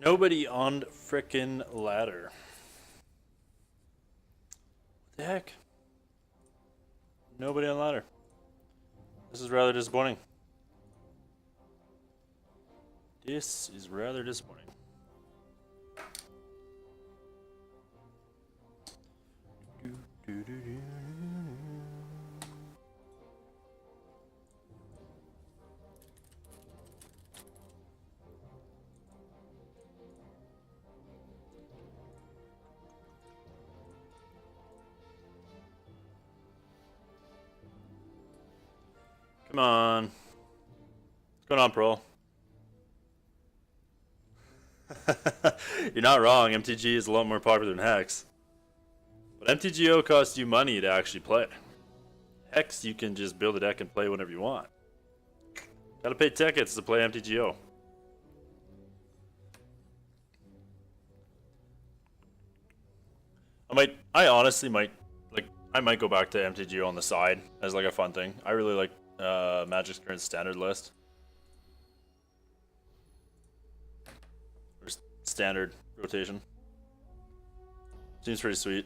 Nobody on frickin' ladder. What the heck? Nobody on ladder. This is rather disappointing. This is rather disappointing. Come on. What's going on, Pearl? You're not wrong. MTG is a lot more popular than Hex. But MTGO costs you money to actually play. Hex, you can just build a deck and play whenever you want. Gotta pay tickets to play MTGO. I honestly might go back to MTGO on the side as like a fun thing. I really like Magic's current standard list. Or standard rotation. Seems pretty sweet.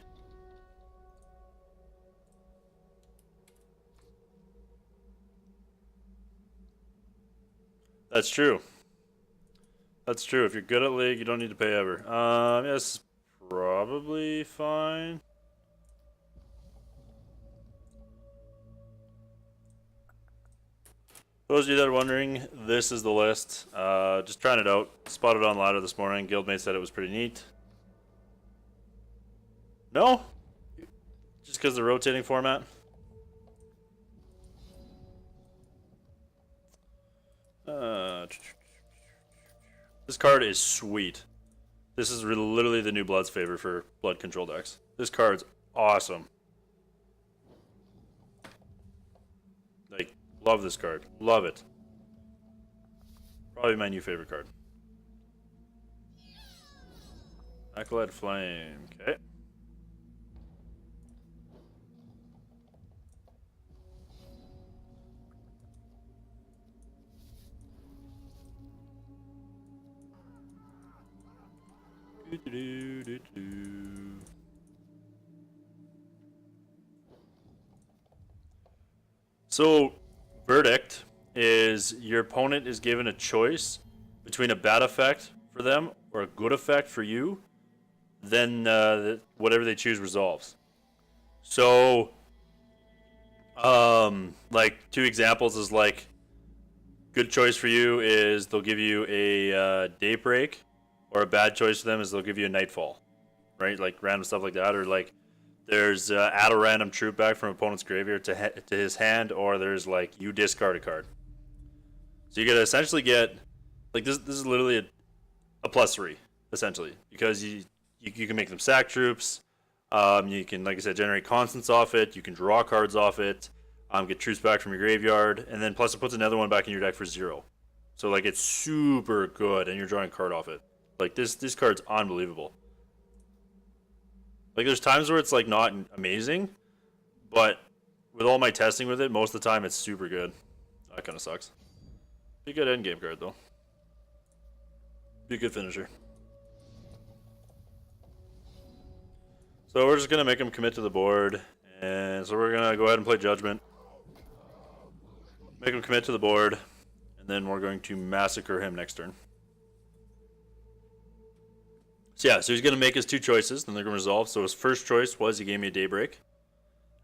That's true. That's true. If you're good at League, you don't need to pay ever. Yes, probably fine. For those of you that are wondering, this is the list. Just trying it out. Spotted on ladder this morning. Guildmate said it was pretty neat. No? Just because of the rotating format? This card is sweet. This is literally the new Blood's favor for blood control decks. This card's awesome. Like, love this card. Love it. Probably my new favorite card. Acolyte Flame. Okay. So, verdict is your opponent is given a choice between a bad effect for them or a good effect for you, then whatever they choose resolves. So, like two examples is like, good choice for you is they'll give you a Daybreak, or a bad choice for them is they'll give you a Nightfall, right? Like random stuff like that, or like there's add a random troop back from opponent's graveyard to his hand, or there's like you discard a card. So you gotta essentially get like this is literally a +3 essentially, because you can make them sack troops. You can, like I said, generate constants off it. You can draw cards off it. Get troops back from your graveyard, and then plus it puts another one back in your deck for 0. So like it's super good, and you're drawing a card off it. Like this card's unbelievable. Like there's times where it's like not amazing, but with all my testing with it, most of the time it's super good. That kind of sucks. Be a good endgame card though. Be a good finisher. So we're just gonna make him commit to the board, and so we're gonna go ahead and play Judgment. Make him commit to the board, and then we're going to massacre him next turn. So yeah, so he's gonna make his two choices, then they're gonna resolve. So his first choice was he gave me a Daybreak,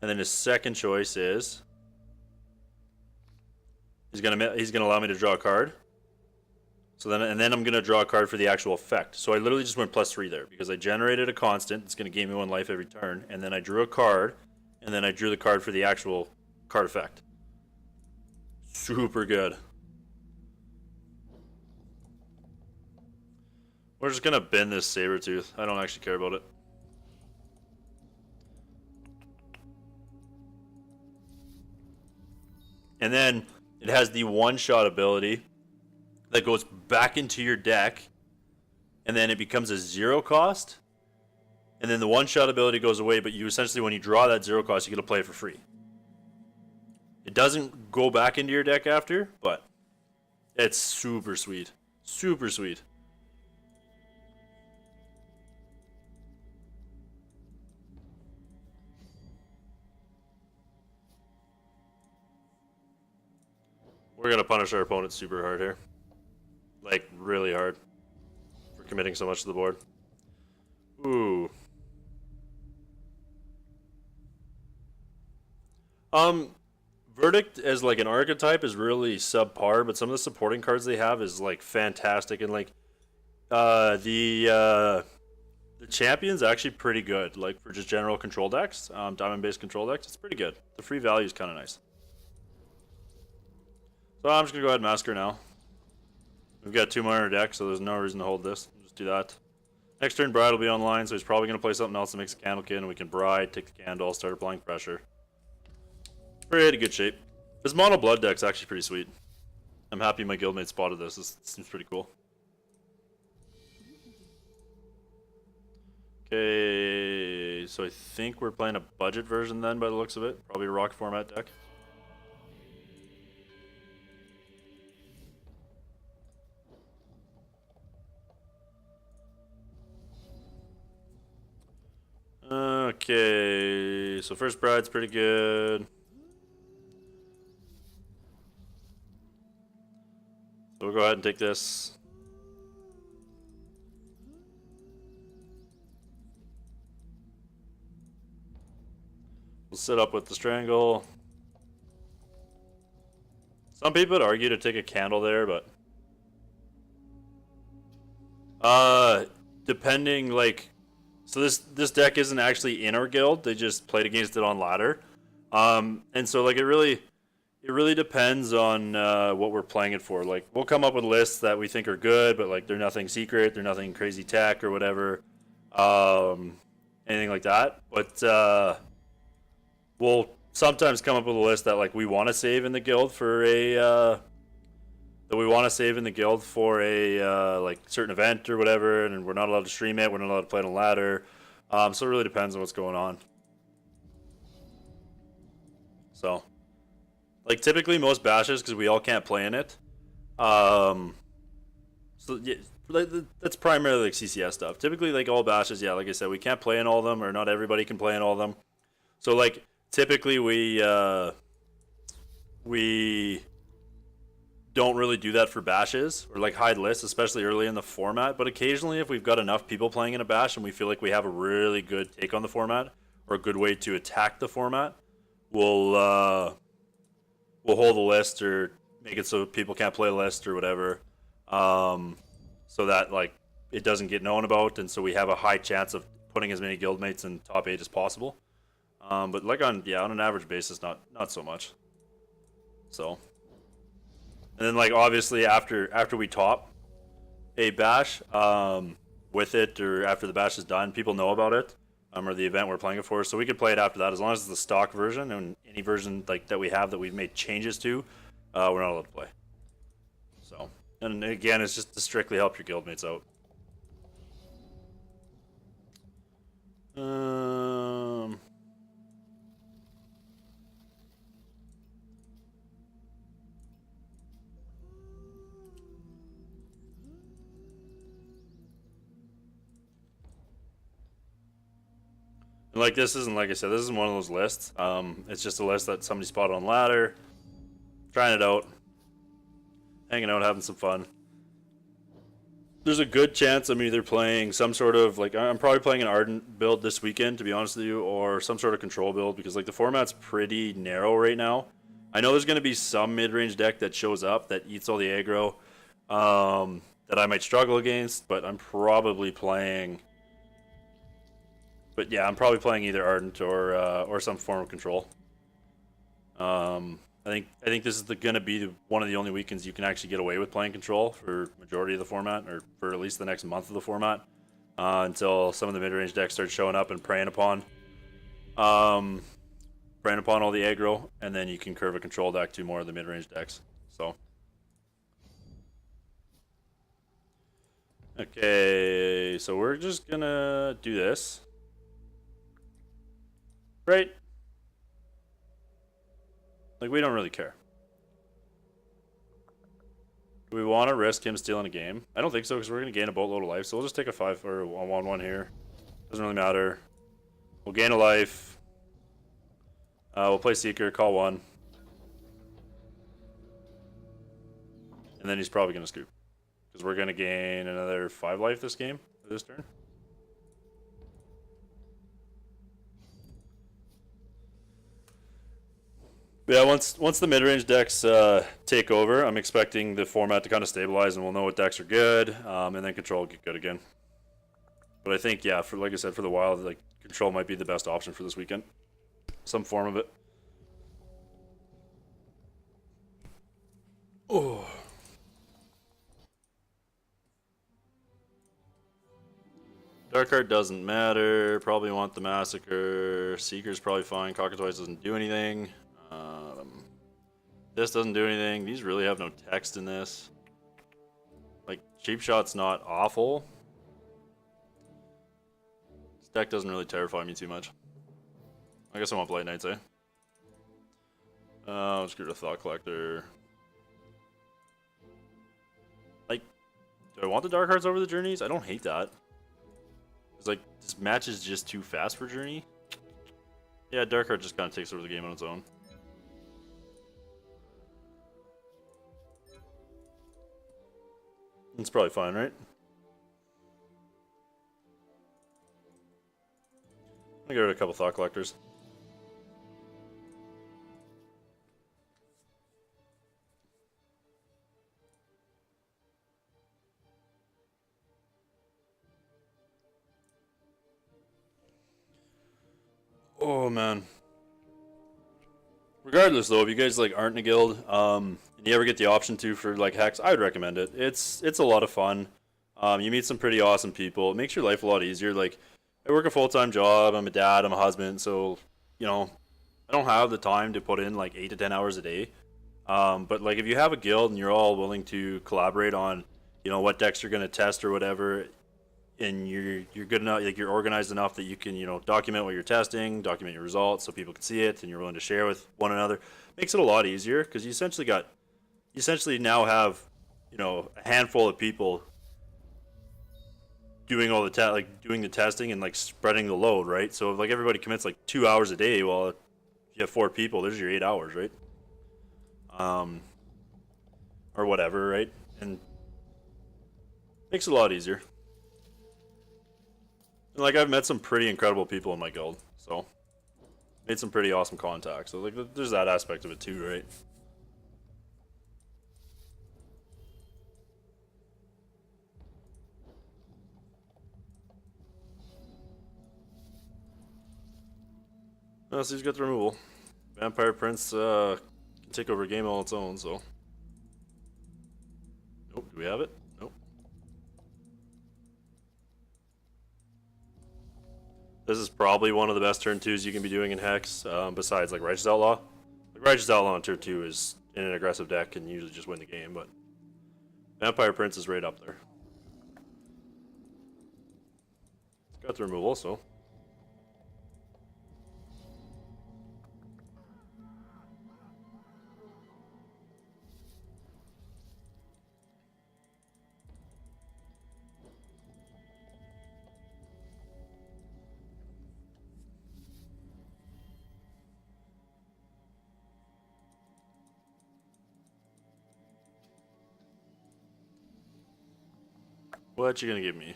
and then his second choice is he's gonna allow me to draw a card. So then I'm gonna draw a card for the actual effect. So I literally just went +3 there because I generated a constant. It's gonna gain me 1 life every turn, and then I drew a card, and then I drew the card for the actual card effect. Super good. We're just gonna bend this Sabertooth. I don't actually care about it. And then it has the one-shot ability that goes back into your deck, and then it becomes a 0 cost. And then the one-shot ability goes away, but you essentially, when you draw that 0 cost, you get to play it for free. It doesn't go back into your deck after, but it's super sweet. Super sweet. We're gonna punish our opponent super hard here. Like, really hard. For committing so much to the board. Ooh. Verdict as like an archetype is really subpar, but some of the supporting cards they have is like fantastic, and like the champion's actually pretty good, like for just general control decks, diamond based control decks, it's pretty good. The free value is kind of nice. So I'm just gonna go ahead and Massacre now. We've got 2 more in our deck, so there's no reason to hold this. We'll just do that. Next turn, Bride will be online, so he's probably gonna play something else that makes a Candlekin, and we can Bride, take the candle, start applying pressure. Pretty good shape. This mono blood deck's actually pretty sweet. I'm happy my guildmate spotted this. This seems pretty cool. Okay, so I think we're playing a budget version then by the looks of it. Probably a rock format deck. Okay, so first Bride's pretty good. So we'll go ahead and take this. We'll sit up with the Strangle. Some people would argue to take a candle there, but depending, like, so this deck isn't actually in our guild. They just played against it on ladder, and so like it really depends on what we're playing it for. Like, we'll come up with lists that we think are good, but like they're nothing secret, they're nothing crazy tech or whatever, anything like that. But we'll sometimes come up with a list that like we want to save in the guild for a like certain event or whatever, and we're not allowed to stream it. We're not allowed to play it on ladder. So it really depends on what's going on. So, like, typically most bashes, because we all can't play in it. So yeah, that's primarily like CCS stuff. Typically, like all bashes, yeah, like I said, we can't play in all of them, or not everybody can play in all of them. So like typically we don't really do that for bashes or like hide lists, especially early in the format. But occasionally, if we've got enough people playing in a bash and we feel like we have a really good take on the format or a good way to attack the format, we'll hold a list or make it so people can't play a list or whatever, so that like it doesn't get known about, and so we have a high chance of putting as many guildmates in top 8 as possible. But like on an average basis, not so much. So. And then, like, obviously after we top a bash with it, or after the bash is done, people know about it, or the event we're playing it for, so we could play it after that as long as it's the stock version, and any version like that we have that we've made changes to, we're not allowed to play. So, and again, it's just to strictly help your guildmates out. And like, this isn't, like I said, this isn't one of those lists. It's just a list that somebody spotted on ladder, trying it out, hanging out, having some fun. There's a good chance I'm either playing some sort of, like, I'm probably playing an Ardent build this weekend, to be honest with you, or some sort of control build, because like the format's pretty narrow right now. I know there's going to be some mid-range deck that shows up that eats all the aggro that I might struggle against, but I'm probably playing. But yeah, I'm probably playing either Ardent or some form of control. I think this is going to be one of the only weekends you can actually get away with playing control for majority of the format, or for at least the next month of the format, until some of the mid-range decks start showing up and preying upon all the aggro, and then you can curve a control deck to more of the mid-range decks. So. Okay, so we're just gonna do this. Right? Like, we don't really care. Do we want to risk him stealing a game? I don't think so, because we're going to gain a boatload of life, so we'll just take a 5 or a 1-1 here. Doesn't really matter. We'll gain a life. We'll play Seeker, call 1. and then he's probably going to scoop. Because we're going to gain another 5 life this game, this turn. But yeah, once the mid-range decks take over, I'm expecting the format to kind of stabilize, and we'll know what decks are good, and then control will get good again. But I think, yeah, for like I said, for the wild, like control might be the best option for this weekend. Some form of it. Oh. Dark Heart doesn't matter. Probably want the Massacre. Seeker's probably fine. Cockatwice doesn't do anything. This doesn't do anything. These really have no text in this. Like, Cheap Shot's not awful. This deck doesn't really terrify me too much. I guess I want Blight Knights, eh? Let's get rid of Thought Collector. Like, do I want the Dark Hearts over the Journeys? I don't hate that. It's like, this match is just too fast for Journey. Yeah, Dark Heart just kind of takes over the game on its own. It's probably fine, right? I'm gonna get rid of a couple Thought Collectors. Oh man. Regardless though, if you guys like aren't in a guild, and you ever get the option to for like Hex, I would recommend it. It's a lot of fun. You meet some pretty awesome people. It makes your life a lot easier. Like, I work a full-time job, I'm a dad, I'm a husband, so you know, I don't have the time to put in like 8 to 10 hours a day. But like if you have a guild and you're all willing to collaborate on, you know, what decks you're gonna test or whatever, and you're good enough, like you're organized enough that you can, you know, document what you're testing, document your results so people can see it, and you're willing to share with one another, makes it a lot easier because you essentially now have, you know, a handful of people doing all the doing the testing and like spreading the load, right? So if like everybody commits like 2 hours a day, well, if you have 4 people, there's your 8 hours, right? Or whatever, right? And makes it a lot easier. And like I've met some pretty incredible people in my guild, so made some pretty awesome contacts. So like there's that aspect of it too, right? So he's got the removal. Vampire Prince can take over a game all its own, so. Nope, do we have it? Nope. This is probably one of the best turn 2s you can be doing in Hex, besides like Righteous Outlaw. Like Righteous Outlaw on turn 2 is in an aggressive deck and usually just win the game, but Vampire Prince is right up there. It's got the removal, so. What you gonna give me?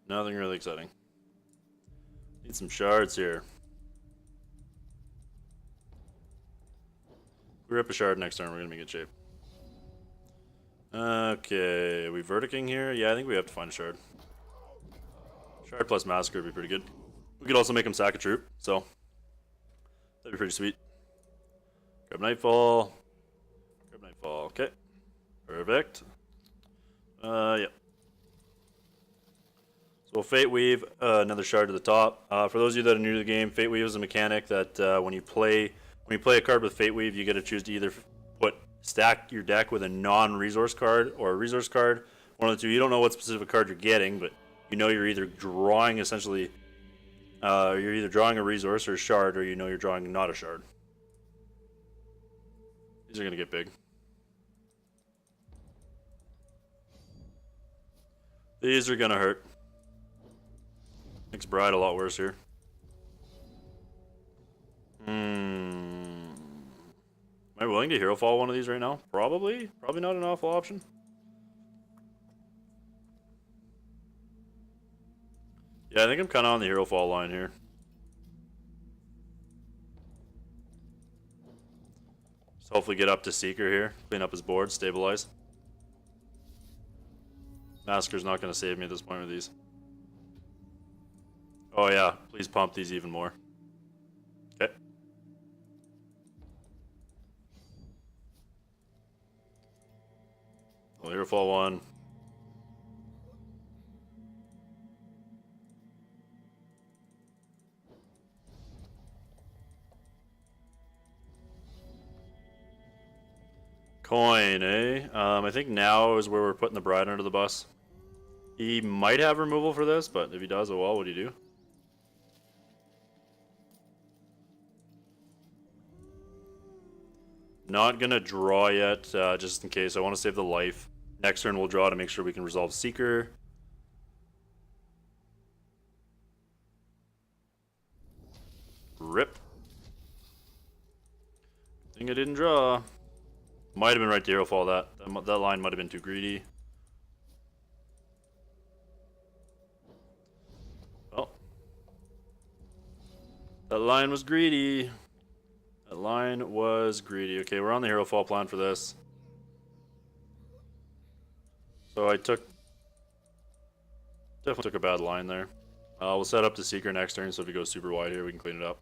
Nothing really exciting. Need some shards here. If we rip a shard next turn, we're gonna be in good shape. Okay, are we verticing here? Yeah, I think we have to find a shard. Shard plus Massacre would be pretty good. We could also make him sack a troop, so that'd be pretty sweet. Grab Nightfall. Grab Nightfall. Okay. Perfect. Yep. So Fate Weave, another shard to the top. For those of you that are new to the game, Fate Weave is a mechanic that when you play a card with Fate Weave, you get to choose to either stack your deck with a non-resource card or a resource card. One of the two. You don't know what specific card you're getting, but you know you're either drawing essentially, you're either drawing a resource or a shard, or you know you're drawing not a shard. These are gonna get big. These are gonna hurt. Makes Bride a lot worse here. Might Am I willing to hero fall one of these right now? Probably. Probably not an awful option. Yeah, I think I'm kind of on the hero fall line here. Just hopefully get up to Seeker here. Clean up his board, stabilize. Massacre's not going to save me at this point with these. Oh yeah, please pump these even more. Okay. Well, hero fall one. Coin, eh? I think now is where we're putting the bride under the bus. He might have removal for this, but if he does, oh well, what do you do? Not gonna draw yet, just in case. I want to save the life. Next turn we'll draw to make sure we can resolve Seeker. Rip. Think I didn't draw. Might have been right to hero fall that. That line might have been too greedy. Well. That line was greedy. That line was greedy. Okay, we're on the hero fall plan for this. So I definitely took a bad line there. We'll set up the Seeker next turn, so if he goes super wide here, we can clean it up.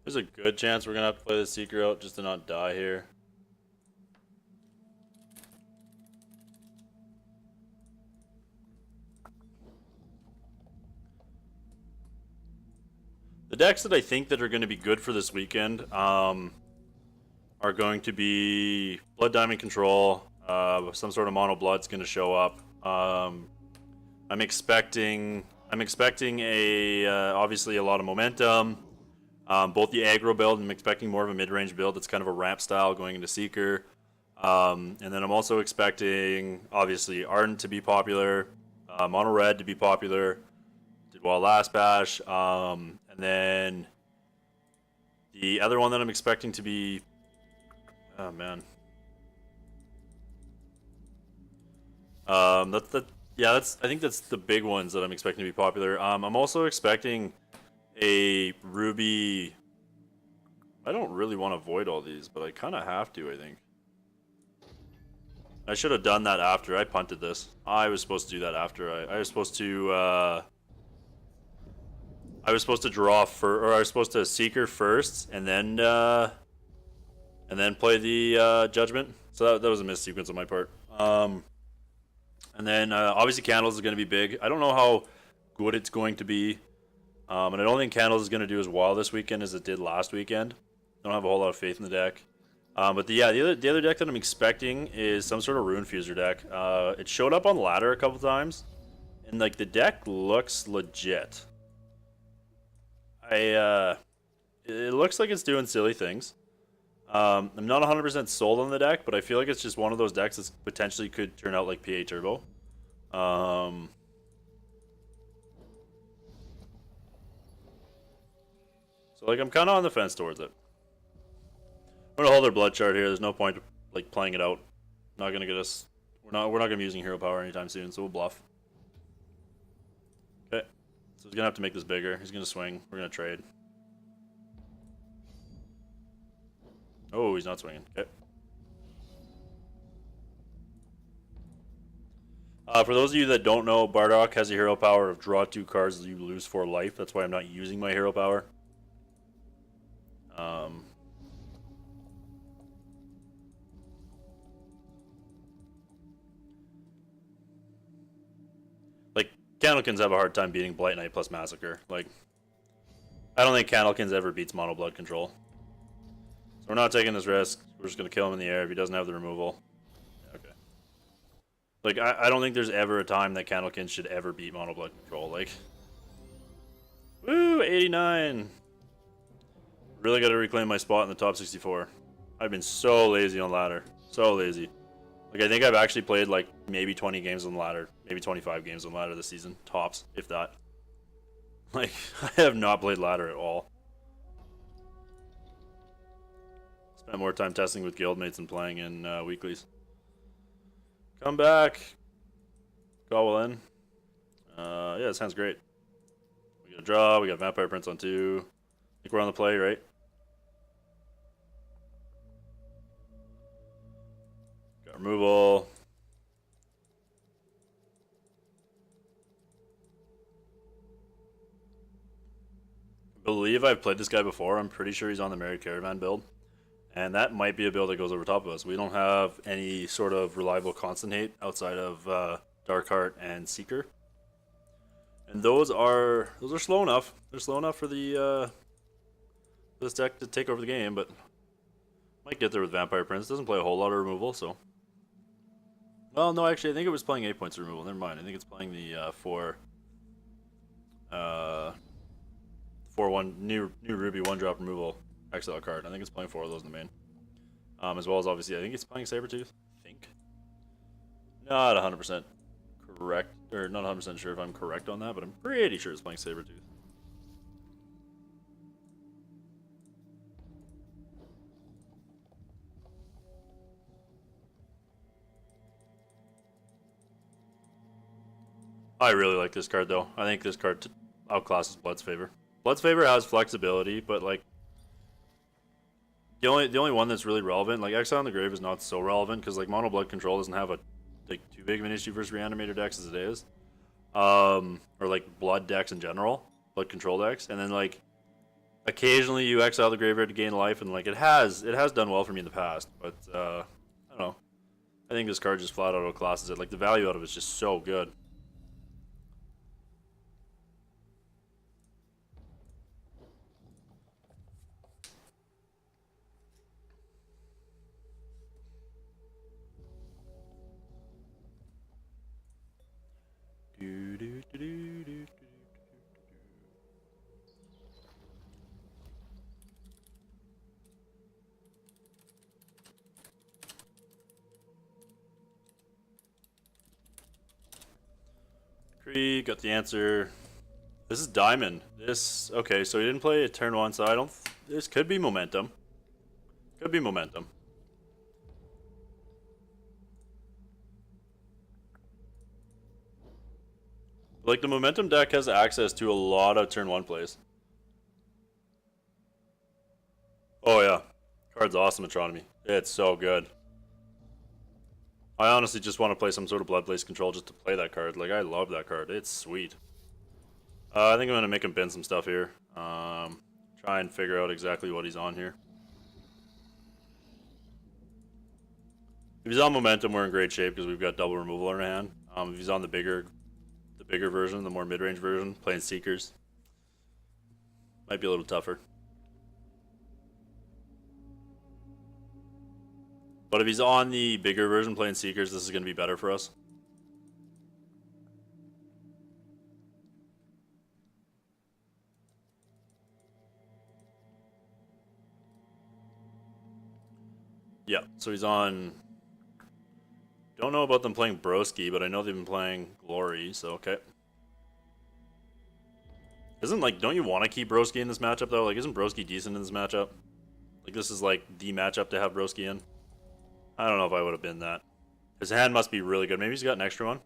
There's a good chance we're gonna have to play the Seeker out just to not die here. The decks that I think that are going to be good for this weekend are going to be Blood Diamond Control. Some sort of mono blood's going to show up. I'm expecting a obviously a lot of momentum. Both the aggro build, I'm expecting more of a mid-range build that's kind of a ramp style going into Seeker. And then I'm also expecting, obviously, Ardent to be popular, Mono Red to be popular. Did well last bash. And then the other one that I'm expecting to be... Oh, man. I think that's the big ones that I'm expecting to be popular. I'm also expecting a Ruby. I don't really want to avoid all these, but I kind of have to, I think. I should have done that after. I punted this. I was supposed to do that after. I was supposed to draw or I was supposed to Seeker first and then play the Judgment. So that was a missed sequence on my part. And then obviously Candles is going to be big. I don't know how good it's going to be. And I don't think Candles is going to do as well this weekend as it did last weekend. I don't have a whole lot of faith in the deck. But the other deck that I'm expecting is some sort of Rune Fuser deck. It showed up on ladder a couple times, and like the deck looks legit. It looks like it's doing silly things. I'm not 100% sold on the deck, but I feel like it's just one of those decks that potentially could turn out like PA Turbo. So like I'm kind of on the fence towards it. I'm gonna hold their blood chart here. There's no point like playing it out. Not gonna get us. We're not gonna be using hero power anytime soon, so we'll bluff. Okay, so he's gonna have to make this bigger. He's gonna swing. We're gonna trade. Oh, he's not swinging. Okay. For those of you that don't know, Bardock has a hero power of draw 2 cards, you lose 4 life. That's why I'm not using my hero power. Like, Candlepins have a hard time beating Blight Knight plus Massacre. Like, I don't think Candlepins ever beats Mono Blood Control. So we're not taking this risk. We're just going to kill him in the air if he doesn't have the removal. Okay. Like, I don't think there's ever a time that Candlekin should ever beat Mono Blood Control. Like, woo, 89. Really got to reclaim my spot in the top 64. I've been so lazy on ladder. So lazy. Like, I think I've actually played, like, maybe 20 games on ladder. Maybe 25 games on ladder this season. Tops, if that. Like, I have not played ladder at all. Spent more time testing with guildmates than playing in weeklies. Come back. Cobble in. Yeah, it sounds great. We got a draw. We got Vampire Prince on 2. I think we're on the play, right? Got removal. I believe I've played this guy before. I'm pretty sure he's on the Married Caravan build. And that might be a build that goes over top of us. We don't have any sort of reliable constant hate outside of Darkheart and Seeker. And those are slow enough. They're slow enough for the this deck to take over the game, but might get there with Vampire Prince. Doesn't play a whole lot of removal, so. Well, no, actually, I think it was playing 8 points of removal. Never mind. I think it's playing the 4/1 new Ruby 1-drop removal exile card. I think it's playing 4 of those in the main. As well as obviously, I think it's playing Sabretooth. I think. Not 100% correct, or not 100% sure if I'm correct on that, but I'm pretty sure it's playing Sabretooth. I really like this card though. I think this card outclasses Blood's Favor. Blood's Favor has flexibility, but like the only one that's really relevant, like Exile on the Grave is not so relevant because like Mono Blood Control doesn't have a like too big of an issue versus Reanimator decks as it is, or like Blood decks in general, Blood Control decks, and then like occasionally you exile the graveyard to gain life, and like it has done well for me in the past, but I don't know. I think this card just flat out outclasses it. Like the value out of it is just so good. Kree, got the answer. This is Diamond. This, okay, so he didn't play a turn 1, so I don't, this could be momentum. Could be momentum. Like, the momentum deck has access to a lot of turn 1 plays. Oh yeah, card's awesome, Metronomy. It's so good. I honestly just want to play some sort of Bloodblaze Control just to play that card. Like, I love that card. It's sweet. I think I'm going to make him bin some stuff here. Try and figure out exactly what he's on here. If he's on Momentum, we're in great shape because we've got double removal in our hand. If he's on the bigger version, the more mid-range version, playing Seekers, might be a little tougher. But if he's on the bigger version playing Seekers, this is going to be better for us. Yeah, so he's on... Don't know about them playing Broski, but I know they've been playing Glory, so okay. Isn't, like, don't you want to keep Broski in this matchup, though? Like, isn't Broski decent in this matchup? Like, this is, like, the matchup to have Broski in. I don't know if I would have been that. His hand must be really good. Maybe he's got an extra one?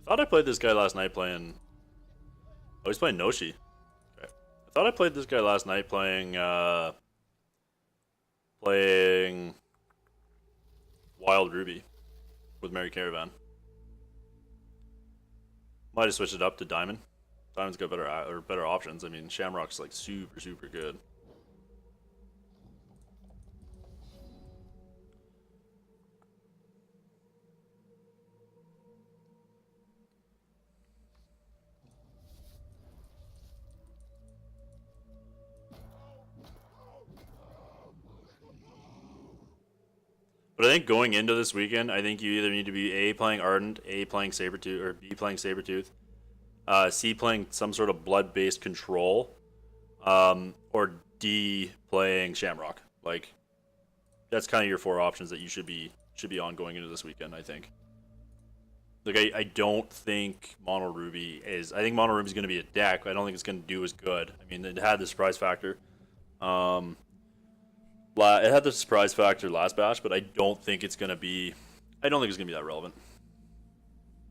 Thought I played this guy last night playing... Oh, he's playing Noshi. Okay. I thought I played this guy last night playing... playing... Wild Ruby with Mary Caravan. Might have switched it up to Diamond. Diamond's got better options. I mean, Shamrock's like super good. But I think going into this weekend, I think you either need to be A, playing Ardent, A, playing Sabretooth, or B, playing Sabretooth, C, playing some sort of blood-based control, or D, playing Shamrock. Like, that's kind of your 4 options that you should be on going into this weekend, I think. Like, I don't think Mono Ruby is... I think Mono Ruby is going to be a deck, but I don't think it's going to do as good. I mean, it had the surprise factor. It had the surprise factor last bash, but I don't think it's going to be... I don't think it's going to be that relevant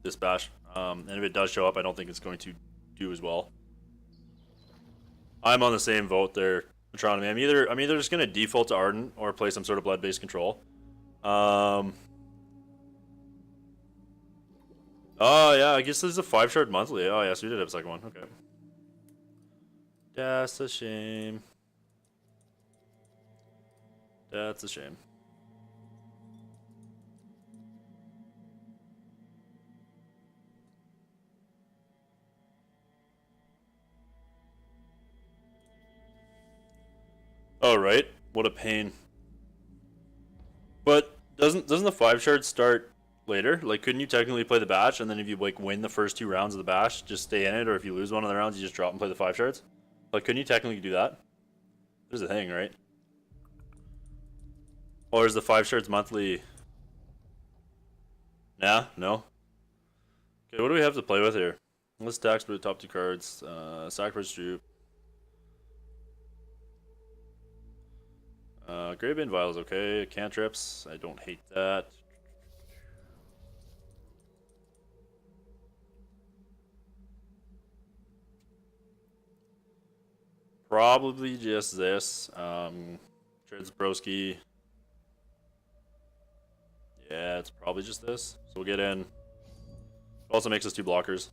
this bash. And if it does show up, I don't think it's going to do as well. I'm on the same vote there, Metronomy. I'm either just going to default to Ardent or play some sort of blood-based control. Oh, yeah, I guess this is a 5-shard monthly. Oh, yeah, so we did have a second one. Okay. That's a shame. That's a shame. Oh, right. What a pain. But doesn't the 5-shard start later? Like, couldn't you technically play the bash, and then if you like win the first 2 rounds of the bash, just stay in it, or if you lose one of the rounds, you just drop and play the 5 shards? Like, couldn't you technically do that? There's a thing, right? Or is the 5 shards monthly? Nah, no. Okay, what do we have to play with here? Let's tax for the top 2 cards. Sacrifice Droop. Gravebane Vial is okay. Cantrips, I don't hate that. Probably just this. Tridsbroski. Yeah, it's probably just this. So we'll get in. It also makes us 2 blockers.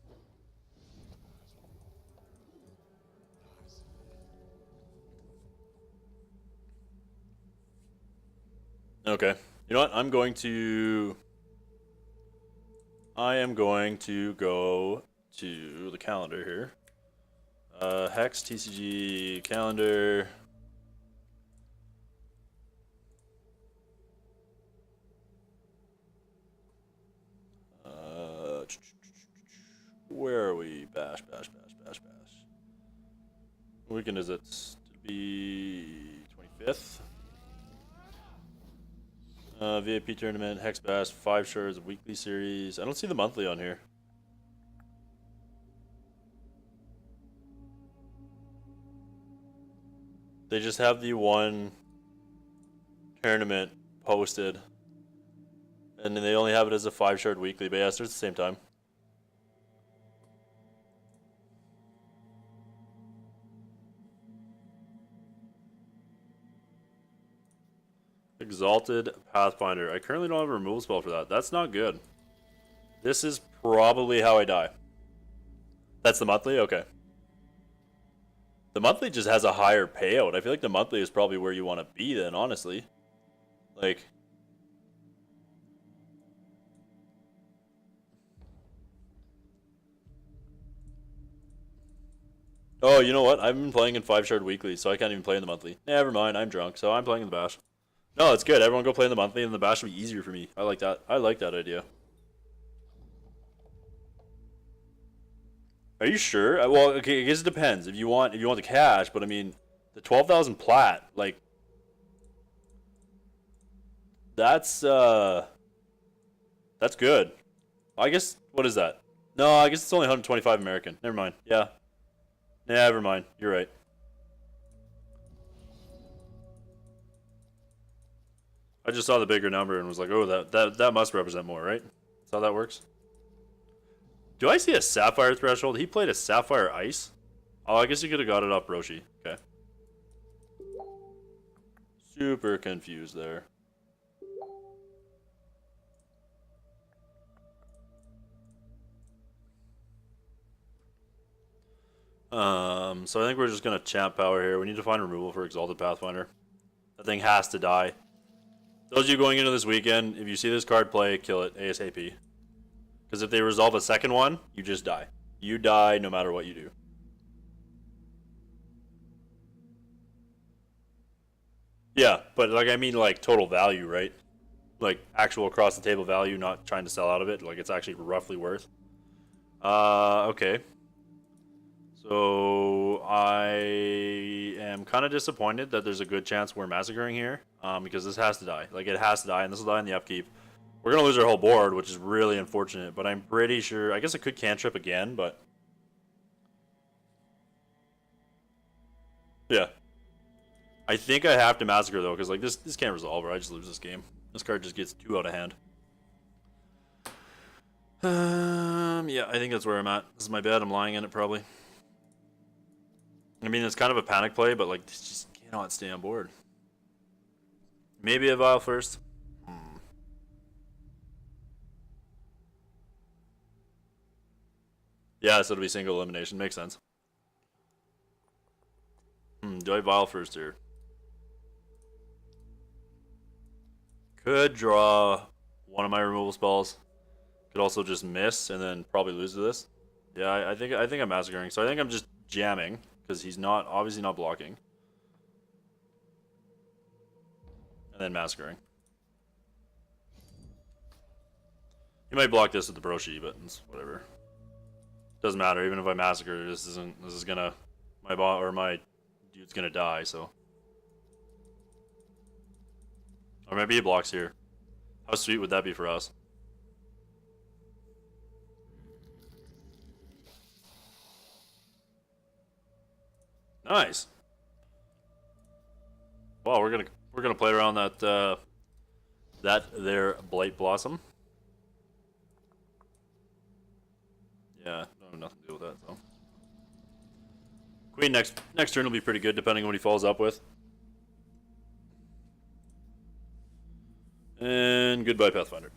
Okay. You know what? I am going to go to the calendar here. Hex, TCG, calendar. Where are we? Bash. What weekend is it? To be 25th. VIP tournament, Hex Bash, 5 shards, weekly series. I don't see the monthly on here. They just have the one tournament posted. And then they only have it as a 5 shard weekly, but yeah, it starts at the same time. Exalted Pathfinder. I currently don't have a removal spell for that. That's not good. This is probably how I die. That's the monthly? Okay. The monthly just has a higher payout. I feel like the monthly is probably where you want to be then, honestly. Like... Oh, you know what? I've been playing in 5 shard weekly, so I can't even play in the monthly. Never mind, I'm drunk, so I'm playing in the bash. No, it's good. Everyone go play in the monthly, and the bash will be easier for me. I like that. I like that idea. Are you sure? Well, okay, I guess it depends. If you want the cash, but I mean, the 12,000 plat, like, that's good. I guess, what is that? No, I guess it's only 125 American. Never mind. Yeah. Never mind. You're right. I just saw the bigger number and was like, oh, that must represent more, right? That's how that works. Do I see a Sapphire threshold? He played a Sapphire Ice? Oh, I guess you could have got it off Roshi. Okay. Super confused there. So I think we're just gonna champ power here. We need to find removal for Exalted Pathfinder. That thing has to die. Those of you going into this weekend, if you see this card play, kill it ASAP. Because if they resolve a second one, you just die. You die no matter what you do. Yeah, but like I mean like total value, right? like actual across the table value, not trying to sell out of it. Like it's actually roughly worth. Okay. So I am kind of disappointed that there's a good chance we're massacring here, because this has to die. Like it has to die, and this will die in the upkeep. We're gonna lose our whole board, which is really unfortunate. But I'm pretty sure. I guess I could cantrip again, but yeah. I think I have to massacre though, because like this can't resolve, or I just lose this game. This card just gets too out of hand. Yeah, I think that's where I'm at. This is my bad. I'm lying in it probably. I mean, it's kind of a panic play, but like, this just cannot stay on board. Maybe a vial first. Yeah, so it'll be single elimination. Makes sense. Do I vial first here? Could draw one of my removal spells. Could also just miss and then probably lose to this. Yeah, I think I'm massacring. So I think I'm just jamming because he's not obviously not blocking. And then massacring. He might block this with the Broshi, but it's whatever. Doesn't matter. Even if I massacre, this is gonna my dude's gonna die. So, or maybe he blocks here. How sweet would that be for us? Nice. Wow, we're gonna play around that there Blight Blossom. Yeah, don't have nothing to do with that. So Queen next turn will be pretty good, depending on what he follows up with. And goodbye, Pathfinder.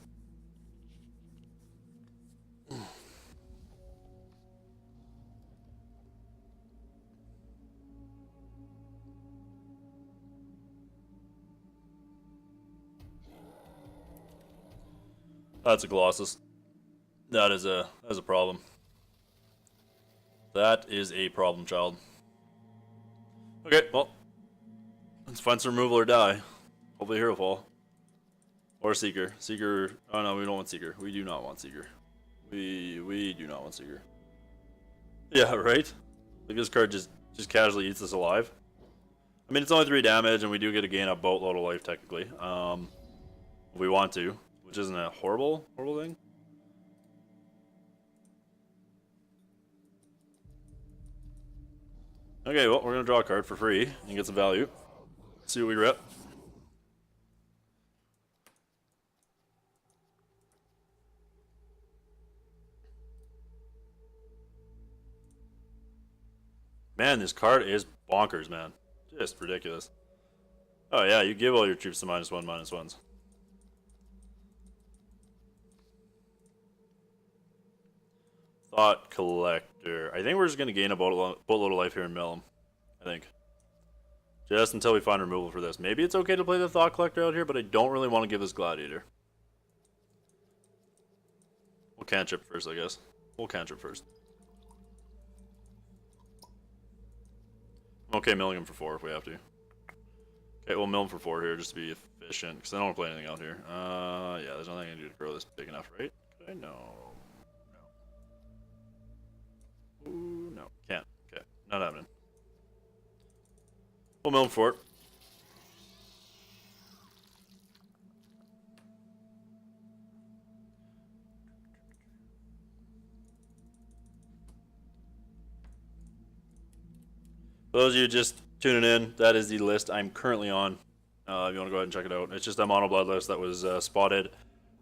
That's a Colossus. That is a problem. That is a problem, child. Okay, well, let's find some removal or die. Hopefully Herofall. Or Seeker. Seeker. Oh no, we don't want Seeker. We do not want Seeker. We do not want Seeker. Yeah, right? Like this card just casually eats us alive. I mean, it's only 3 damage, and we do get to gain a boatload of life, technically. If we want to, which isn't a horrible thing. Okay, well, we're gonna draw a card for free and get some value. See what we rep. Man, this card is bonkers, man. Just ridiculous. Oh yeah, you give all your troops to -1/-1s. Thought Collector. I think we're just gonna gain a boatload of life here in Millum. I think. Just until we find removal for this. Maybe it's okay to play the Thought Collector out here, but I don't really want to give this Gladiator. We'll cantrip first, I guess. We'll cantrip first. I'm okay milling him for 4 if we have to. Okay, we'll mill him for 4 here just to be efficient, because I don't want to play anything out here. Yeah, there's nothing I can do to grow this big enough, right? Could I? No. Ooh, no. Can't. Okay, not happening. We'll mill him for it. For those of you just tuning in, that is the list I'm currently on. If you want to go ahead and check it out. It's just a mono blood list that was spotted,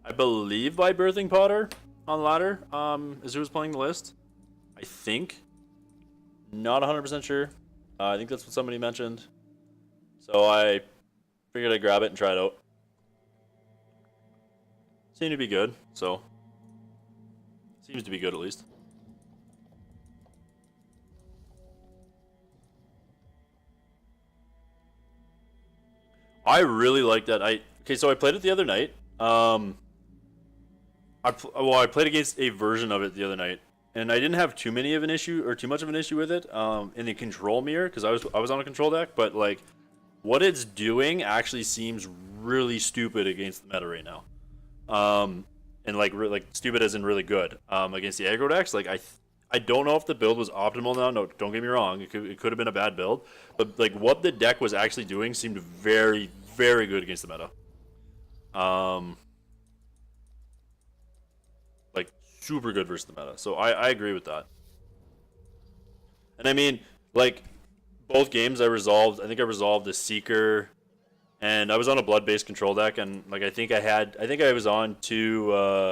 I believe, by Birthing Potter on ladder. Is who was playing the list? I think. Not 100% sure. I think that's what somebody mentioned. So I figured I'd grab it and try it out. Seemed to be good, so. Seems to be good at least. I really like that. Okay, so I played it the other night. I played against a version of it the other night, and I didn't have too many of an issue or too much of an issue with it in the control mirror because I was on a control deck. But like what it's doing actually seems really stupid against the meta right now. And like stupid as in really good. Against the aggro decks, like I don't know if the build was optimal now. No, don't get me wrong. It could have been a bad build, but like what the deck was actually doing seemed very very good against the meta. Like super good versus the meta. So I agree with that. And I mean, like both games I resolved. I think I resolved the Seeker, and I was on a blood-based control deck, and like I think I was on to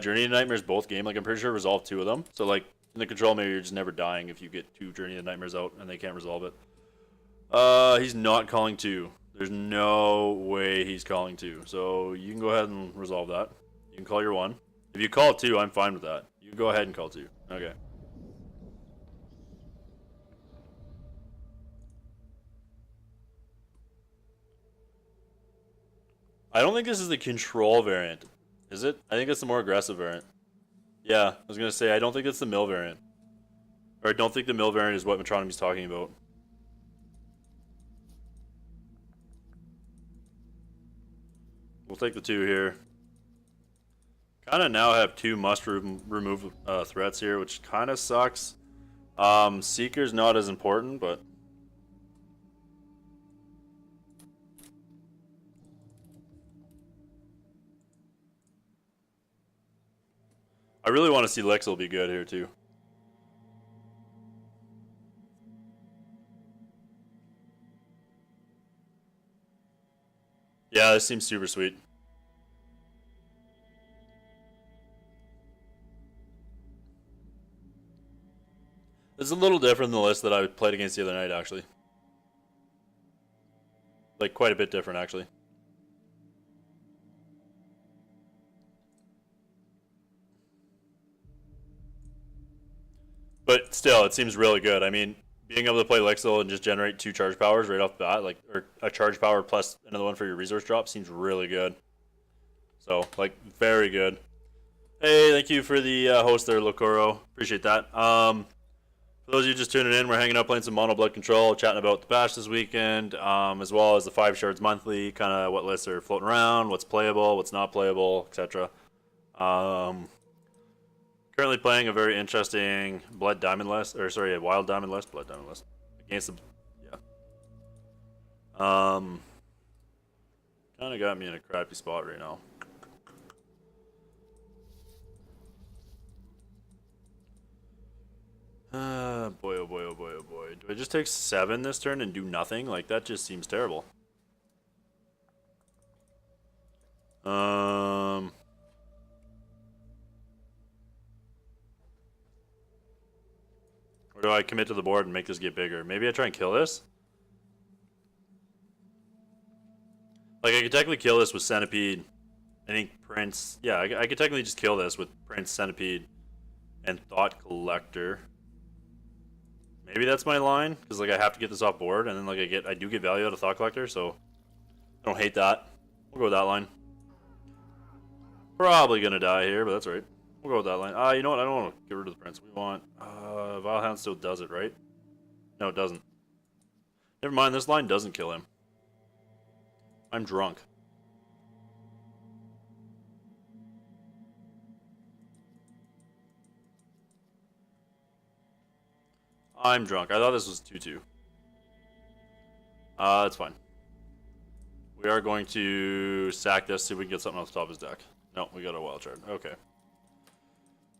Journey to Nightmares both game. Like I'm pretty sure I resolved 2 of them. So like in the control, maybe you're just never dying if you get 2 Journey to Nightmares out and they can't resolve it. He's not calling 2. There's no way he's calling 2. So you can go ahead and resolve that. You can call your 1. If you call 2, I'm fine with that. You can go ahead and call 2. Okay. I don't think this is the control variant. Is it? I think it's the more aggressive variant. Yeah, I was going to say, I don't think it's the mill variant. Or I don't think the mill variant is what Metronomy's talking about. We'll take the 2 here. Kind of now have 2 must remove threats here, which kind of sucks. Seeker's not as important, but... I really want to see Lixil be good here, too. Yeah, this seems super sweet. This is a little different than the list that I played against the other night, actually. Like, quite a bit different, actually. But still, it seems really good. I mean, being able to play Lixil and just generate 2 charge powers right off the bat, like, or a charge power plus another one for your resource drop, seems really good. So, like, very good. Hey, thank you for the host there, Lokoro. Appreciate that. For those of you just tuning in, we're hanging out playing some Mono Blood Control, chatting about the patch this weekend, as well as the 5 shards monthly, kind of what lists are floating around, what's playable, what's not playable, etc. Currently playing a very interesting Blood Diamond list, or sorry, a Wild Diamond list, Blood Diamond list against the kind of got me in a crappy spot right now. Boy, oh boy, oh boy, oh boy. Do I just take 7 this turn and do nothing? Like, that just seems terrible. Or do I commit to the board and make this get bigger? Maybe I try and kill this? Like, I could technically kill this with Centipede. I think Prince... Yeah, I could technically just kill this with Prince, Centipede, and Thought Collector. Maybe that's my line, because like I have to get this off board, and then like I do get value out of Thought Collector, so I don't hate that. We'll go with that line. Probably gonna die here, but that's right. We'll go with that line. You know what? I don't want to get rid of the Prince. We want Vilehound still does it, right? No, it doesn't. Never mind. This line doesn't kill him. I'm drunk. I'm drunk. I thought this was 2-2. That's fine. We are going to sack this, see if we can get something off the top of his deck. No, we got a wild shard. Okay.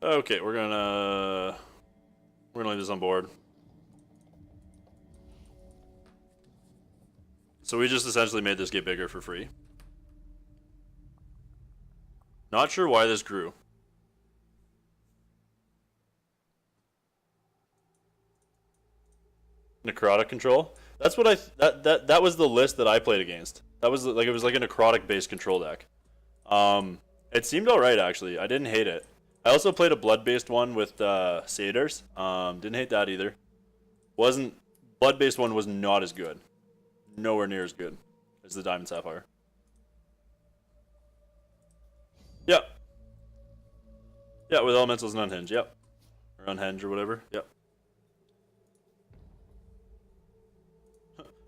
Okay, we're gonna leave this on board. So we just essentially made this get bigger for free. Not sure why this grew. Necrotic control. That's what that was the list that I played against. That was like, it was like a necrotic based control deck. It seemed alright actually. I didn't hate it. I also played a blood based one with satyrs. Didn't hate that either. Blood based one was not as good. Nowhere near as good as the Diamond Sapphire. Yep. Yeah, with elementals and unhinged. Yep. Or unhinged or whatever. Yep.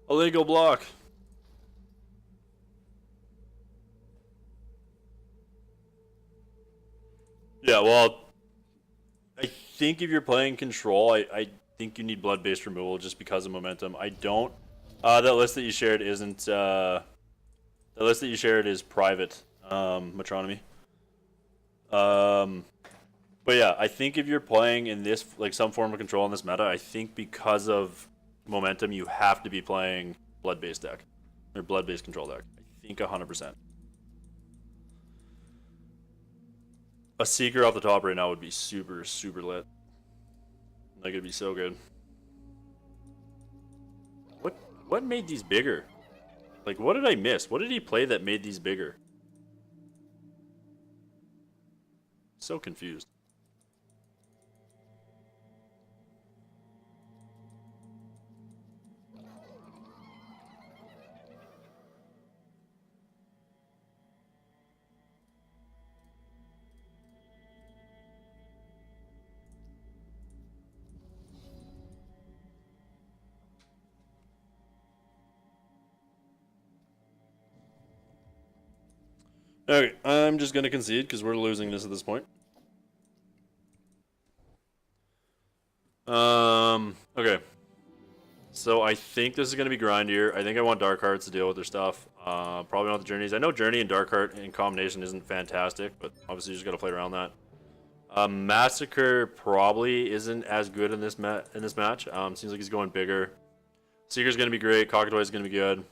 Illegal block. Yeah, well, I think if you're playing control, I think you need blood-based removal just because of momentum. I don't. That list that you shared isn't. The list that you shared is private. Metronomy. But yeah, I think if you're playing in this like some form of control in this meta, I think because of momentum, you have to be playing blood-based deck or blood-based control deck. I think 100%. A Seeker off the top right now would be super, super lit. Like, it'd be so good. What made these bigger? Like, what did I miss? What did he play that made these bigger? So confused. Okay, I'm just gonna concede because we're losing this at this point. Okay. So I think this is gonna be grindier. I think I want Dark Hearts to deal with their stuff. Probably not the Journeys. I know Journey and Dark Heart in combination isn't fantastic, but obviously you just gotta play around that. Massacre probably isn't as good in this match. Seems like he's going bigger. Seeker's gonna be great. Cockatwice is gonna be good.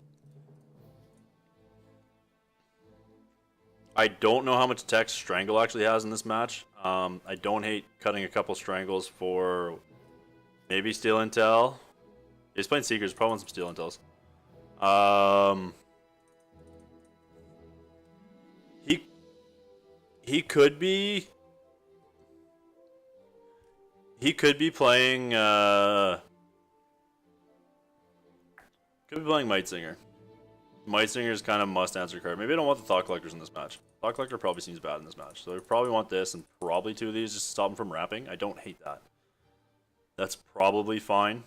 I don't know how much text Strangle actually has in this match. I don't hate cutting a couple Strangles for maybe Steel Intel. He's playing Seekers, probably want some Steel Intels. He could be playing Might Singer. Might Singer is kind of must answer card. Maybe I don't want the Thought Collectors in this match. Thought Collector probably seems bad in this match. So I probably want this and probably two of these just to stop him from wrapping. I don't hate that. That's probably fine.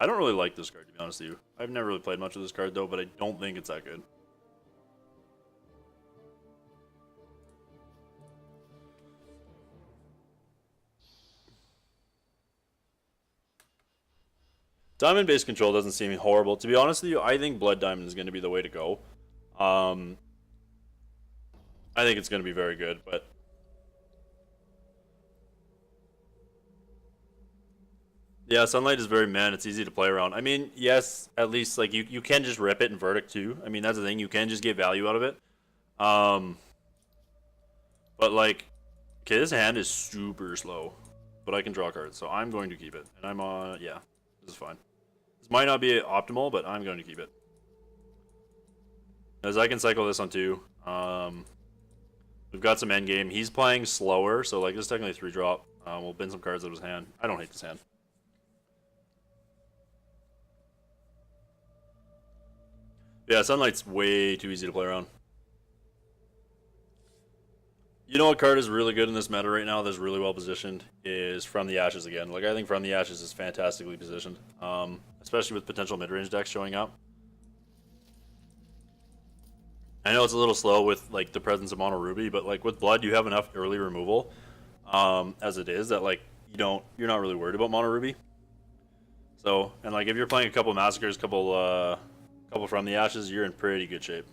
I don't really like this card, to be honest with you. I've never really played much of this card though, but I don't think it's that good. Diamond-based control doesn't seem horrible. To be honest with you, I think Blood Diamond is going to be the way to go. I think it's going to be very good, but... Yeah, Sunlight is very meh. It's easy to play around. I mean, yes, at least like you can just rip it in Verdict too. I mean, that's the thing. You can just get value out of it. But like, okay, this hand is super slow, but I can draw cards, so I'm going to keep it. And I'm yeah, this is fine. This might not be optimal, but I'm going to keep it. As I can cycle this on two. We've got some endgame. He's playing slower, so like this is technically a 3-drop. We'll bin some cards out of his hand. I don't hate this hand. Yeah, Sunlight's way too easy to play around. You know what card is really good in this meta right now that's really well positioned is From the Ashes again. Like, I think From the Ashes is fantastically positioned, especially with potential mid-range decks showing up. I know it's a little slow with like the presence of Mono Ruby, but like with Blood, you have enough early removal as it is that like you're not really worried about Mono Ruby. So, and like if you're playing a couple Massacres, couple From the Ashes, you're in pretty good shape.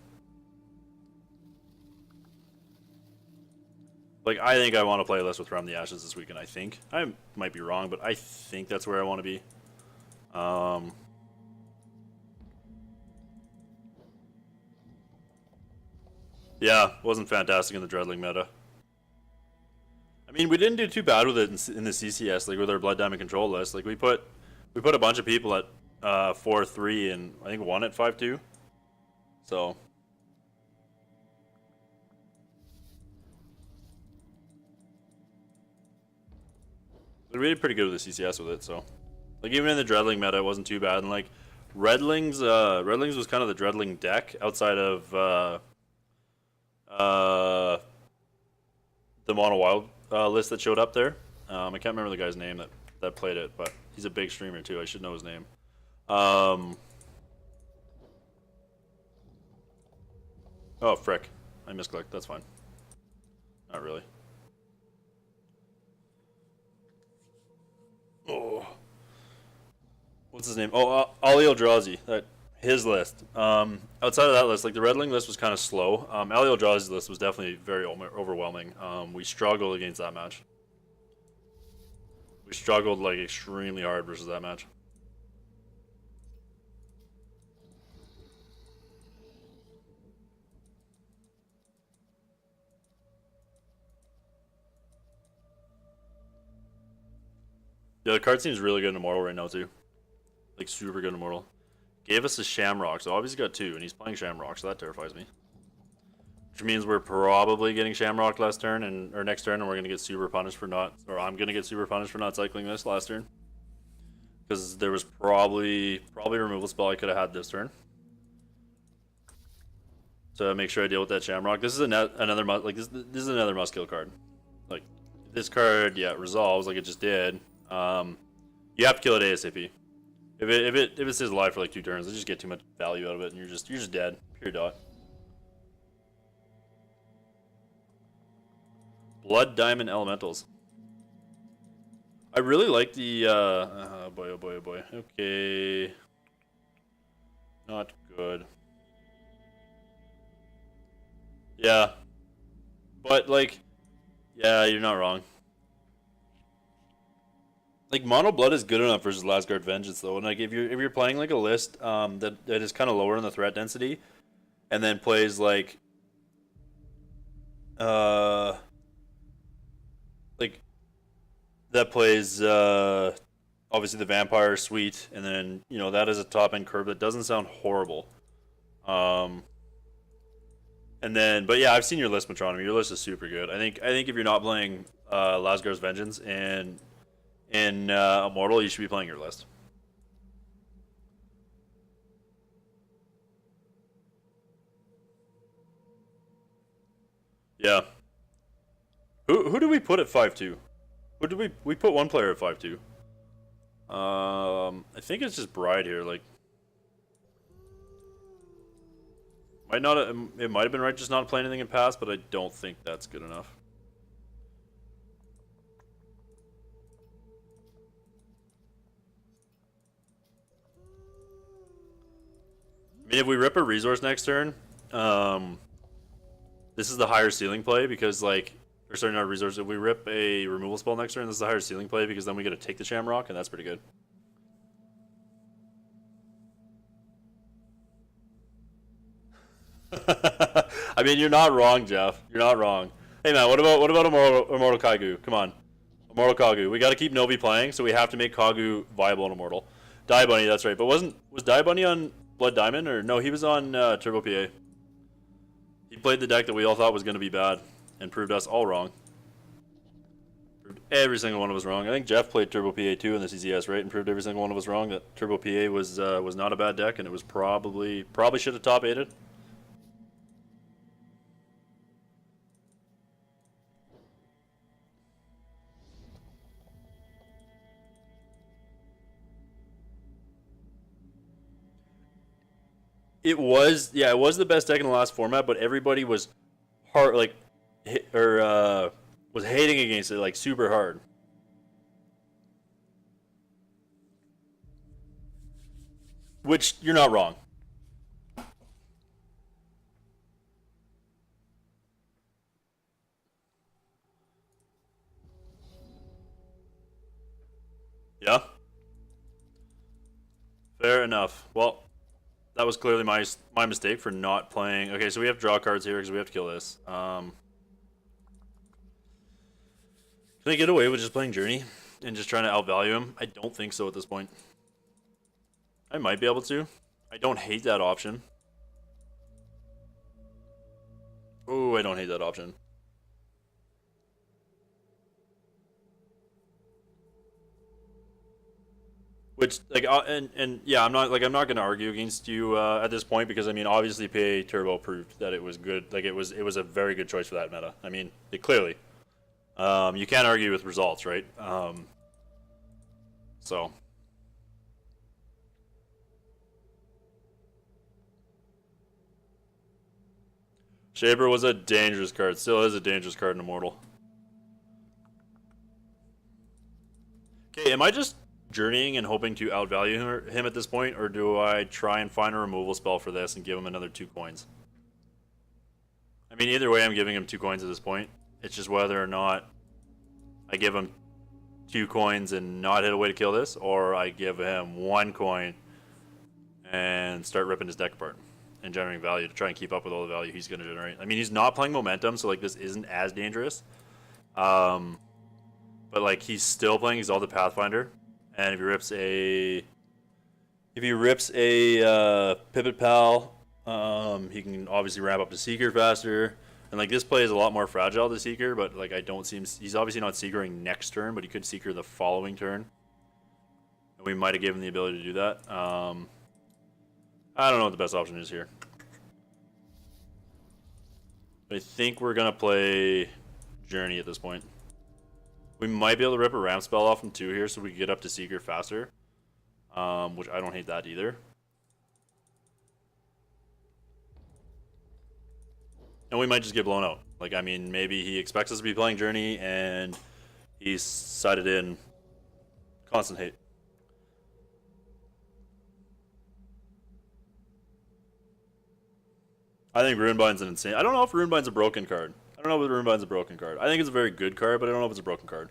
Like, I think I want to play less with From the Ashes this weekend, I think. I might be wrong, but I think that's where I want to be. Yeah, wasn't fantastic in the Dreadling meta. I mean, we didn't do too bad with it in the CCS, like with our Blood Diamond control list. Like, we put a bunch of people at 4-3 and I think one at 5-2. So... we did pretty good with the CCS with it, so like even in the Dreadling meta, it wasn't too bad. And like Redlings was kind of the Dreadling deck outside of the Mono Wild list that showed up there. I can't remember the guy's name that played it, but he's a big streamer too. I should know his name. Oh, frick. I misclicked. That's fine. Not really. Oh. What's his name? Oh, Ali Eldrazi. His list. Outside of that list, like the Redling list was kind of slow. Ali Eldrazi's list was definitely very overwhelming. We struggled against that match. We struggled like extremely hard versus that match. Yeah, the card seems really good in Immortal right now too. Like super good in Immortal. Gave us a Shamrock, so obviously got 2, and he's playing Shamrock, so that terrifies me. Which means we're probably getting Shamrock last turn, or next turn, and we're gonna get super punished for not, or I'm gonna get super punished for not cycling this last turn. Because there was probably a removal spell I could have had this turn. To make sure I deal with that Shamrock. This is another this is another must kill card. Like this card, yeah, it resolves like it just did. You have to kill it ASAP. If it stays alive for like 2 turns, they just get too much value out of it, and you're just dead. Pure dot. Blood Diamond Elementals. I really like the oh boy, oh boy, oh boy. Okay. Not good. Yeah. But like, yeah, you're not wrong. Like Mono Blood is good enough versus Last Guard Vengeance though, and like if you're playing like a list that is kind of lower in the threat density, and then plays like like that plays obviously the Vampire Suite, and then you know that is a top end curve that doesn't sound horrible. And then, but yeah, I've seen your list, Metronomy. Your list is super good. I think if you're not playing Lasgar's Vengeance and in Immortal, you should be playing your list. Yeah. Who do we put at 5-2? Who did we put one player at 5-2? I think it's just Bride here. Like, might not. It might have been right just not playing anything in past, but I don't think that's good enough. I mean, if we rip a resource next turn, this is the higher ceiling play because like, or sorry, not a resource. If we rip a removal spell next turn, this is the higher ceiling play because then we get to take the Shamrock, and that's pretty good. I mean, you're not wrong, Jeff. You're not wrong. Hey man, what about Immortal Kagu? Come on, Immortal Kagu. We got to keep Novi playing, so we have to make Kagu viable and Immortal. Die Bunny, that's right. But was Die Bunny on Blood Diamond or no? He was on Turbo PA. He played the deck that we all thought was going to be bad, and proved us all wrong. Proved every single one of us wrong. I think Jeff played Turbo PA too in the CCS, right? And proved every single one of us wrong that Turbo PA was not a bad deck, and it was probably should have top 8'd. It was, yeah, it was the best deck in the last format, but everybody was hard, like, was hating against it like super hard. Which you're not wrong. Yeah, fair enough. Well, that was clearly my mistake for not playing. Okay, so we have to draw cards here because we have to kill this. Can I get away with just playing Journey and just trying to outvalue him? I don't think so at this point. I might be able to. I don't hate that option. Oh, I don't hate that option. Which like and yeah, I'm not gonna argue against you at this point because I mean obviously PA Turbo proved that it was good. Like it was a very good choice for that meta. I mean it clearly. You can't argue with results, right? So Shaper was a dangerous card. Still is a dangerous card in Immortal. Okay, am I just journeying and hoping to outvalue him at this point, or do I try and find a removal spell for this and give him another 2 coins? I mean, either way, I'm giving him 2 coins at this point. It's just whether or not I give him 2 coins and not hit a way to kill this, or I give him 1 coin and start ripping his deck apart and generating value to try and keep up with all the value he's going to generate. I mean, he's not playing momentum, so like this isn't as dangerous. But like he's still playing Exalted Pathfinder, and if he rips a Pivot Pal, he can obviously ramp up to Seeker faster. And like this play is a lot more fragile to Seeker, but like I don't see him. He's obviously not Seekering next turn, but he could Seeker the following turn. And we might have given him the ability to do that. I don't know what the best option is here. I think we're gonna play Journey at this point. We might be able to rip a ramp spell off him too here, so we can get up to Seeker faster. Which I don't hate that either. And we might just get blown out. Like, I mean, maybe he expects us to be playing Journey, and he's sided in Constant Hate. I think Runebind's an insane... I don't know if Runebind's a broken card. I don't know if Runebind's a broken card. I think it's a very good card, but I don't know if it's a broken card.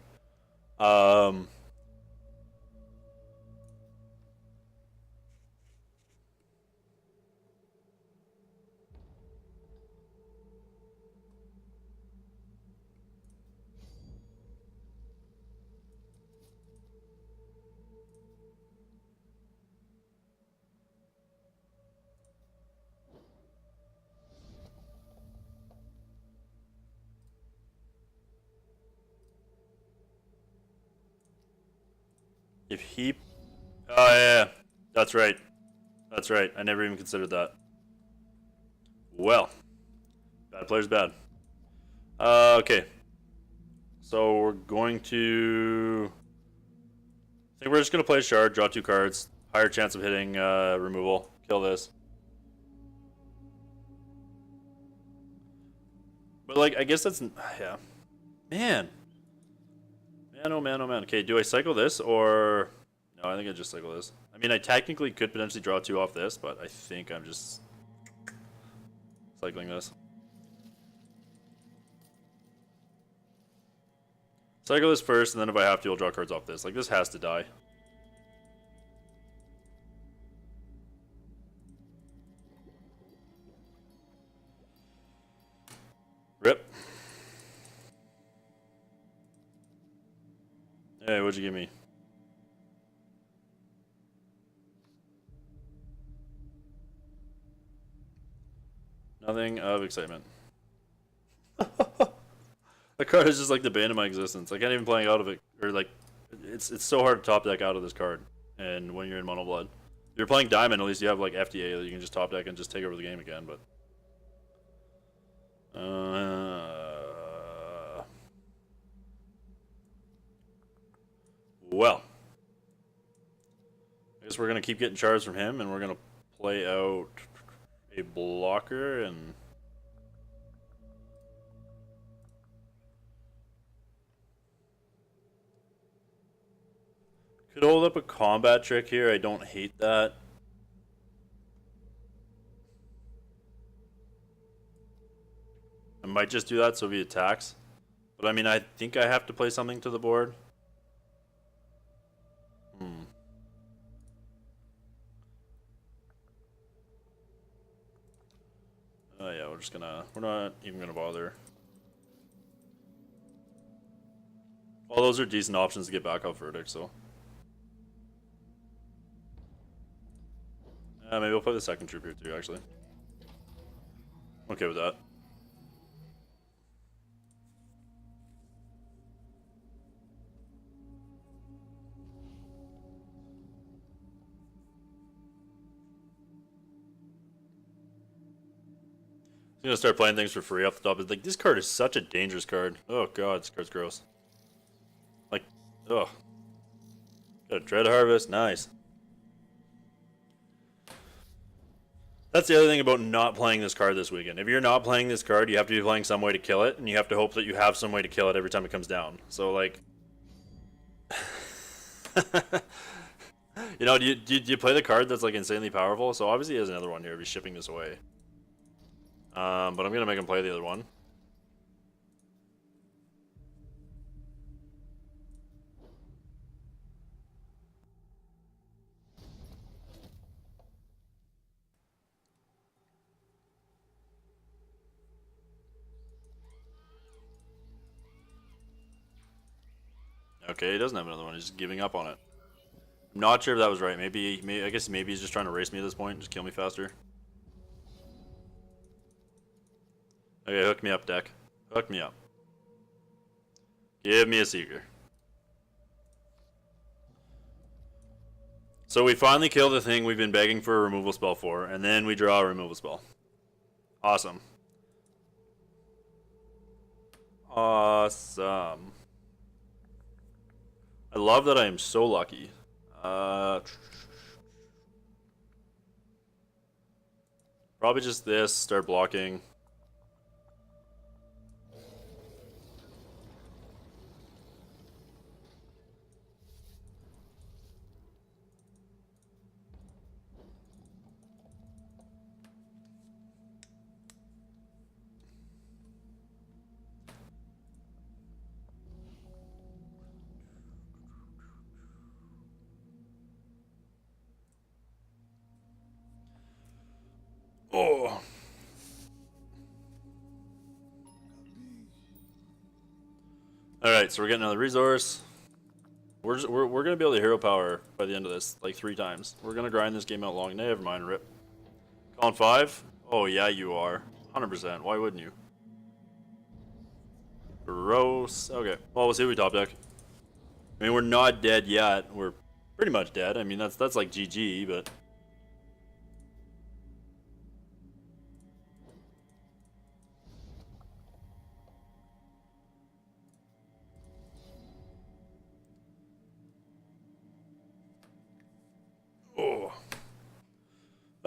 If he... Oh, yeah. That's right. That's right. I never even considered that. Well. Bad player's bad. Okay. So we're going to... I think we're just going to play a Shard, draw 2 cards. Higher chance of hitting removal. Kill this. But, like, I guess that's... Yeah. Man. Man, oh man, oh man. Okay, do I cycle this or... No, I think I just cycle this. I mean, I technically could potentially draw 2 off this, but I think I'm just cycling this. Cycle this first, and then if I have to, I'll draw cards off this. Like, this has to die. Rip. Hey, what'd you give me? Nothing of excitement. The card is just like the bane of my existence. I can't even play out of it, or like, it's so hard to top deck out of this card. And when you're in Mono Blood, if you're playing Diamond, at least you have like FDA that you can just top deck and just take over the game again. But well, I guess we're gonna keep getting charges from him, and we're gonna play out a blocker and. Could hold up a combat trick here. I don't hate that. I might just do that so he attacks. But I mean, I think I have to play something to the board. Oh yeah, we're not even gonna bother. All those are decent options to get back off Verdict, so. Maybe we'll play the second troop here too, actually. I'm okay with that. I'm gonna start playing things for free off the top. It's like, this card is such a dangerous card. Oh god, this card's gross. Like, ugh. Got a Dread Harvest, nice. That's the other thing about not playing this card this weekend. If you're not playing this card, you have to be playing some way to kill it, and you have to hope that you have some way to kill it every time it comes down. So, like... you know, do you play the card that's, like, insanely powerful? So, obviously he has another one here if he's shipping this away. But I'm going to make him play the other one. Okay, he doesn't have another one. He's just giving up on it. I'm not sure if that was right. Maybe I guess maybe he's just trying to race me at this point. Just kill me faster. Okay, hook me up, deck. Hook me up. Give me a Seeker. So we finally kill the thing we've been begging for a removal spell for, and then we draw a removal spell. Awesome. Awesome. I love that I am so lucky. Probably just this, start blocking. Oh. Alright, so we're getting another resource. We're gonna be able to hero power by the end of this, like 3 times. We're gonna grind this game out long. Never mind, rip. Calling 5? Oh yeah, you are. 100%. Why wouldn't you? Gross. Okay. Well, we'll see if we top deck. I mean, we're not dead yet. We're pretty much dead. I mean, that's like GG, but...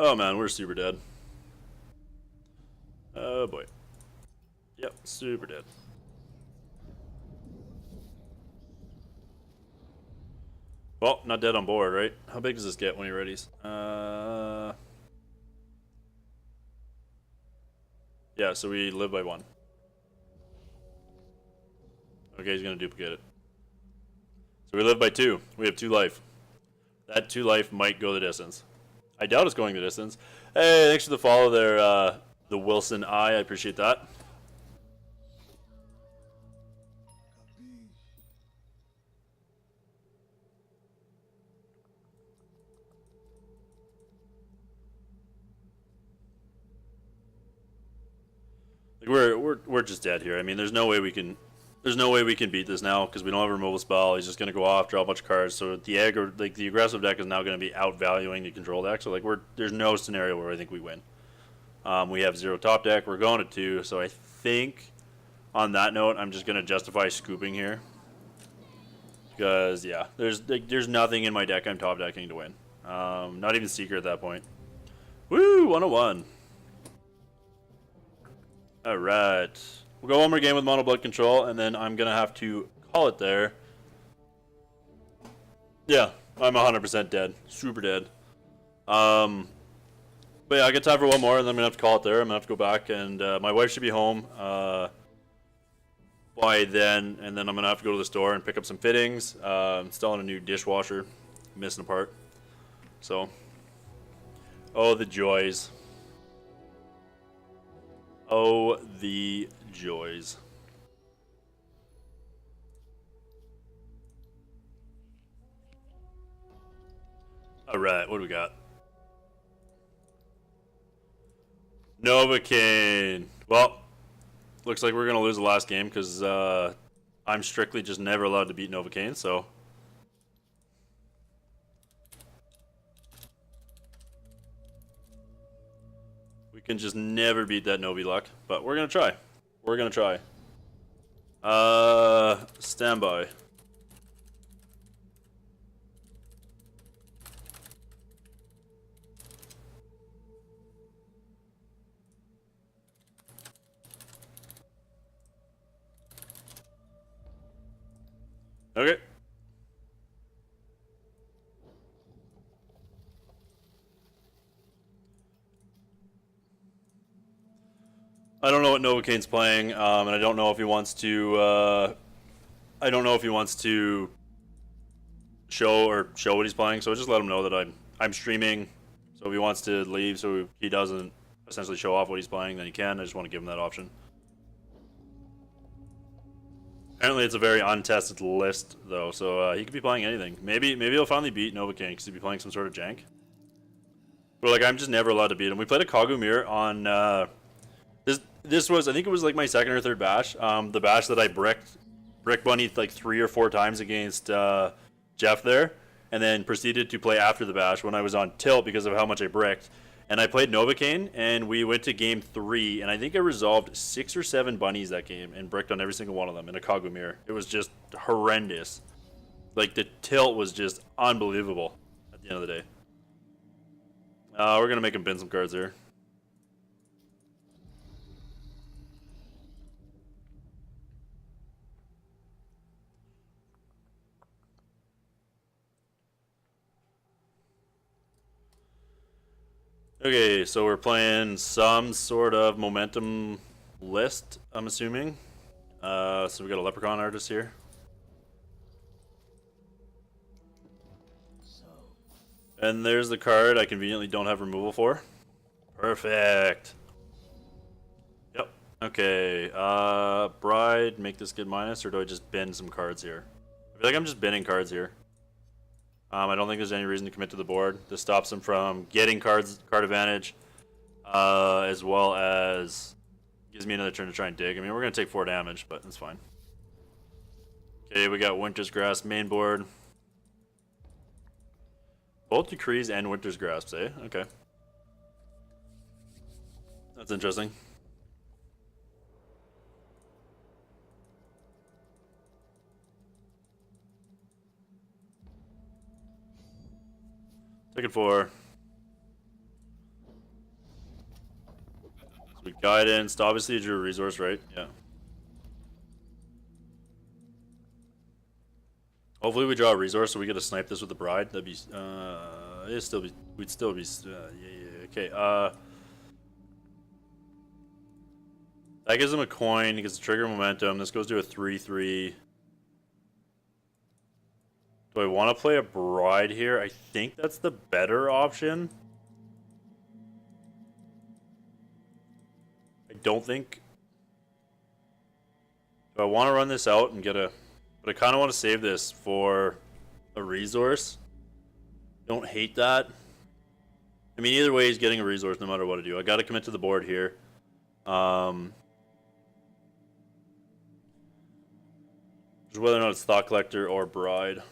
Oh man, we're super dead. Oh boy. Yep, super dead. Well, not dead on board, right? How big does this get when he readies? Yeah, so we live by 1. Okay, he's gonna duplicate it. So we live by 2. We have 2 life. That 2 life might go the distance. I doubt it's going the distance. Hey, thanks for the follow there, the Wilson I appreciate that. Like we're just dead here. I mean, there's no way we can beat this now because we don't have a removal spell. He's just gonna go off, draw a bunch of cards. So the aggressive deck is now gonna be outvaluing the control deck. So like there's no scenario where I think we win. We have 0 top deck. We're going to 2. So I think on that note, I'm just gonna justify scooping here because yeah, there's nothing in my deck I'm top decking to win. Not even Seeker at that point. Woo, 101. All right. We'll go one more game with Mono Blood Control, and then I'm going to have to call it there. Yeah, I'm 100% dead. Super dead. But yeah, I get time for one more, and then I'm going to have to call it there. I'm going to have to go back, and my wife should be home by then, and then I'm going to have to go to the store and pick up some fittings. Installing a new dishwasher. Missing a part. So, oh, the joys. Oh, the joys. Alright, what do we got? Novocaine. Well, looks like we're going to lose the last game because I'm strictly just never allowed to beat Novocaine, so... we can just never beat that Novi luck, but we're going to try. We're going to try. Standby. Okay. I don't know what Novocaine's playing, and I don't know if he wants to. I don't know if he wants to show what he's playing. So just let him know that I'm streaming. So if he wants to leave, so he doesn't essentially show off what he's playing, then he can. I just want to give him that option. Apparently, it's a very untested list, though, so he could be playing anything. Maybe he'll finally beat Novocaine because he'd be playing some sort of jank. But like, I'm just never allowed to beat him. We played a Kagumir on this was, I think it was like my second or third bash. The bash that I brick bunnied like 3 or 4 times against Jeff there, and then proceeded to play after the bash when I was on tilt because of how much I bricked. And I played Novocaine, and we went to game 3, and I think I resolved 6 or 7 bunnies that game and bricked on every single one of them in a Kagumir. It was just horrendous. Like, the tilt was just unbelievable at the end of the day. We're going to make him bin some cards here. Okay, so we're playing some sort of momentum list, I'm assuming. So we got a Leprechaun artist here. And there's the card I conveniently don't have removal for. Perfect. Yep. Okay, Bride, make this good minus, or do I just bin some cards here? I feel like I'm just binning cards here. I don't think there's any reason to commit to the board. This stops him from getting card advantage, as well as gives me another turn to try and dig. I mean, we're going to take 4 damage, but that's fine. Okay, we got Winter's Grasp main board. Both Decrees and Winter's Grasp, eh? Okay. That's interesting. Take it 4. So we Guidance. Obviously, you drew a resource, right? Yeah. Hopefully, we draw a resource so we get to snipe this with the Bride. That'd be. We'd still be. Yeah. Okay. That gives him a coin. He gets a trigger momentum. This goes to a 3/3. Do I want to play a Bride here? I think that's the better option. I don't think... Do I want to run this out and get a... But I kind of want to save this for a resource. Don't hate that. I mean, either way, he's getting a resource no matter what I do. I got to commit to the board here. Just whether or not it's Thought Collector or Bride.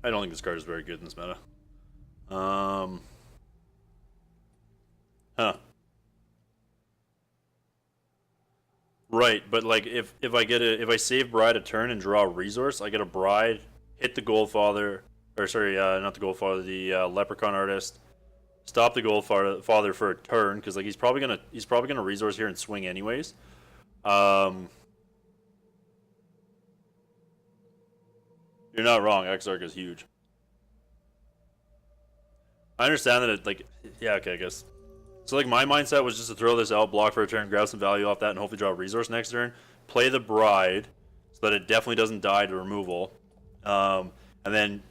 I don't think this card is very good in this meta. Right, but like if I save Bride a turn and draw a resource, I get a Bride, hit the Goldfather, or sorry, not the Goldfather, the Leprechaun artist, stop the Goldfather for a turn because like he's probably gonna resource here and swing anyways. You're not wrong. Exarch is huge. I understand that it, like, yeah, okay, I guess. So, like, my mindset was just to throw this out, block for a turn, grab some value off that, and hopefully draw a resource next turn. Play the Bride, so that it definitely doesn't die to removal. And then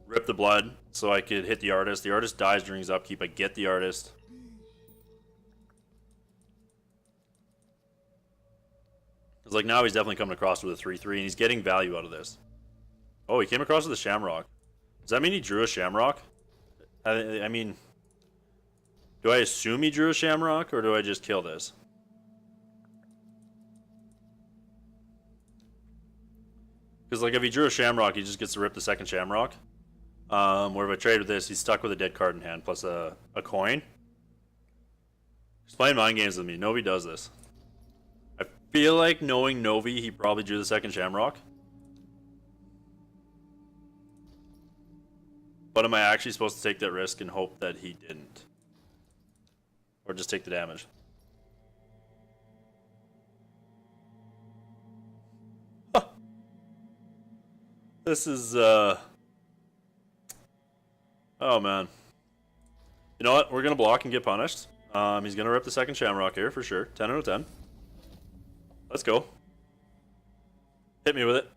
rip the blood, so I could hit the artist. The artist dies during his upkeep. I get the artist. Because, like, now he's definitely coming across with a 3/3, and he's getting value out of this. Oh, he came across with a Shamrock. Does that mean he drew a Shamrock? I mean, do I assume he drew a Shamrock, or do I just kill this? Because, like, if he drew a Shamrock, he just gets to rip the second Shamrock. Where if I trade with this, he's stuck with a dead card in hand, plus a coin. He's playing mind games with me. Novi does this. I feel like, knowing Novi, he probably drew the second Shamrock. But am I actually supposed to take that risk and hope that he didn't? Or just take the damage? Huh. This is, oh man. You know what? We're gonna block and get punished. He's gonna rip the second Shamrock here for sure. 10 out of 10. Let's go. Hit me with it.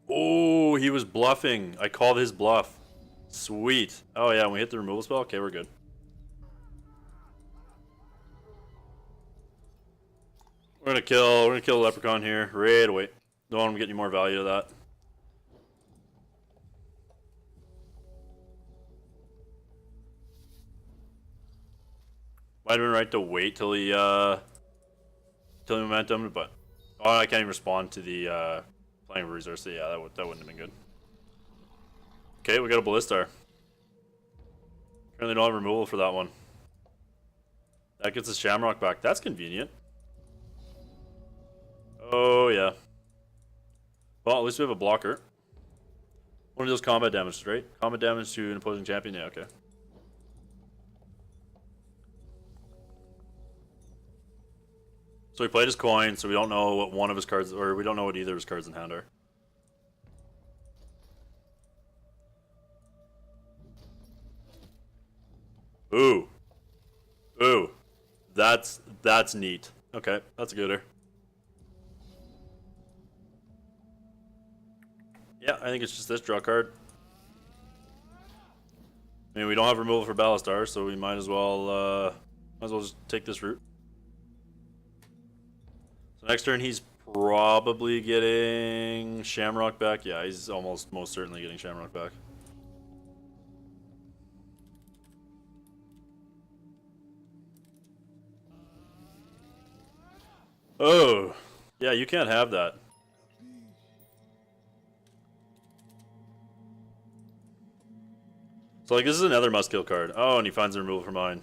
Oh, he was bluffing. I called his bluff. Sweet. Oh yeah, when we hit the removal spell, okay, we're good. We're gonna kill the Leprechaun here right away. Don't want him to get any more value to that. Might have been right to wait till he momentum, but oh, I can't even respond to the playing resource. So yeah, that wouldn't have been good. Okay, we got a Ballistar. Currently don't have removal for that one. That gets his Shamrock back. That's convenient. Oh yeah. Well, at least we have a blocker. One of those combat damage, right? Combat damage to an opposing champion. Yeah, okay. So he played his coin, so we don't know what one of his cards, or we don't know what either of his cards in hand are. Ooh. Ooh. That's neat. Okay, that's a gooder. Yeah, I think it's just this draw card. I mean, we don't have removal for Ballastar, so we might as well just take this route. So next turn, he's probably getting Shamrock back. Yeah, he's almost most certainly getting Shamrock back. Oh, yeah, you can't have that. So like, this is another must-kill card. Oh, and he finds a removal for mine.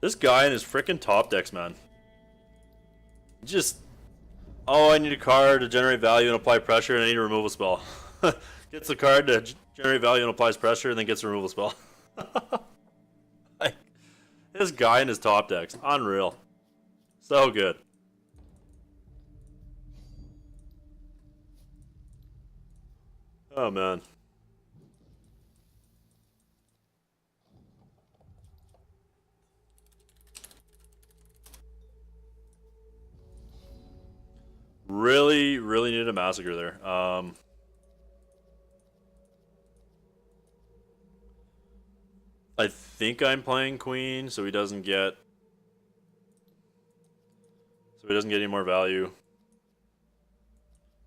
This guy and his freaking top decks, man. Just, oh, I need a card to generate value and apply pressure, and I need a removal spell. Gets the card to generate value and applies pressure, and then gets a removal spell. Like, this guy and his top decks, unreal. So good. Oh man. Really, really needed a Massacre there. I think I'm playing Queen, so he doesn't get any more value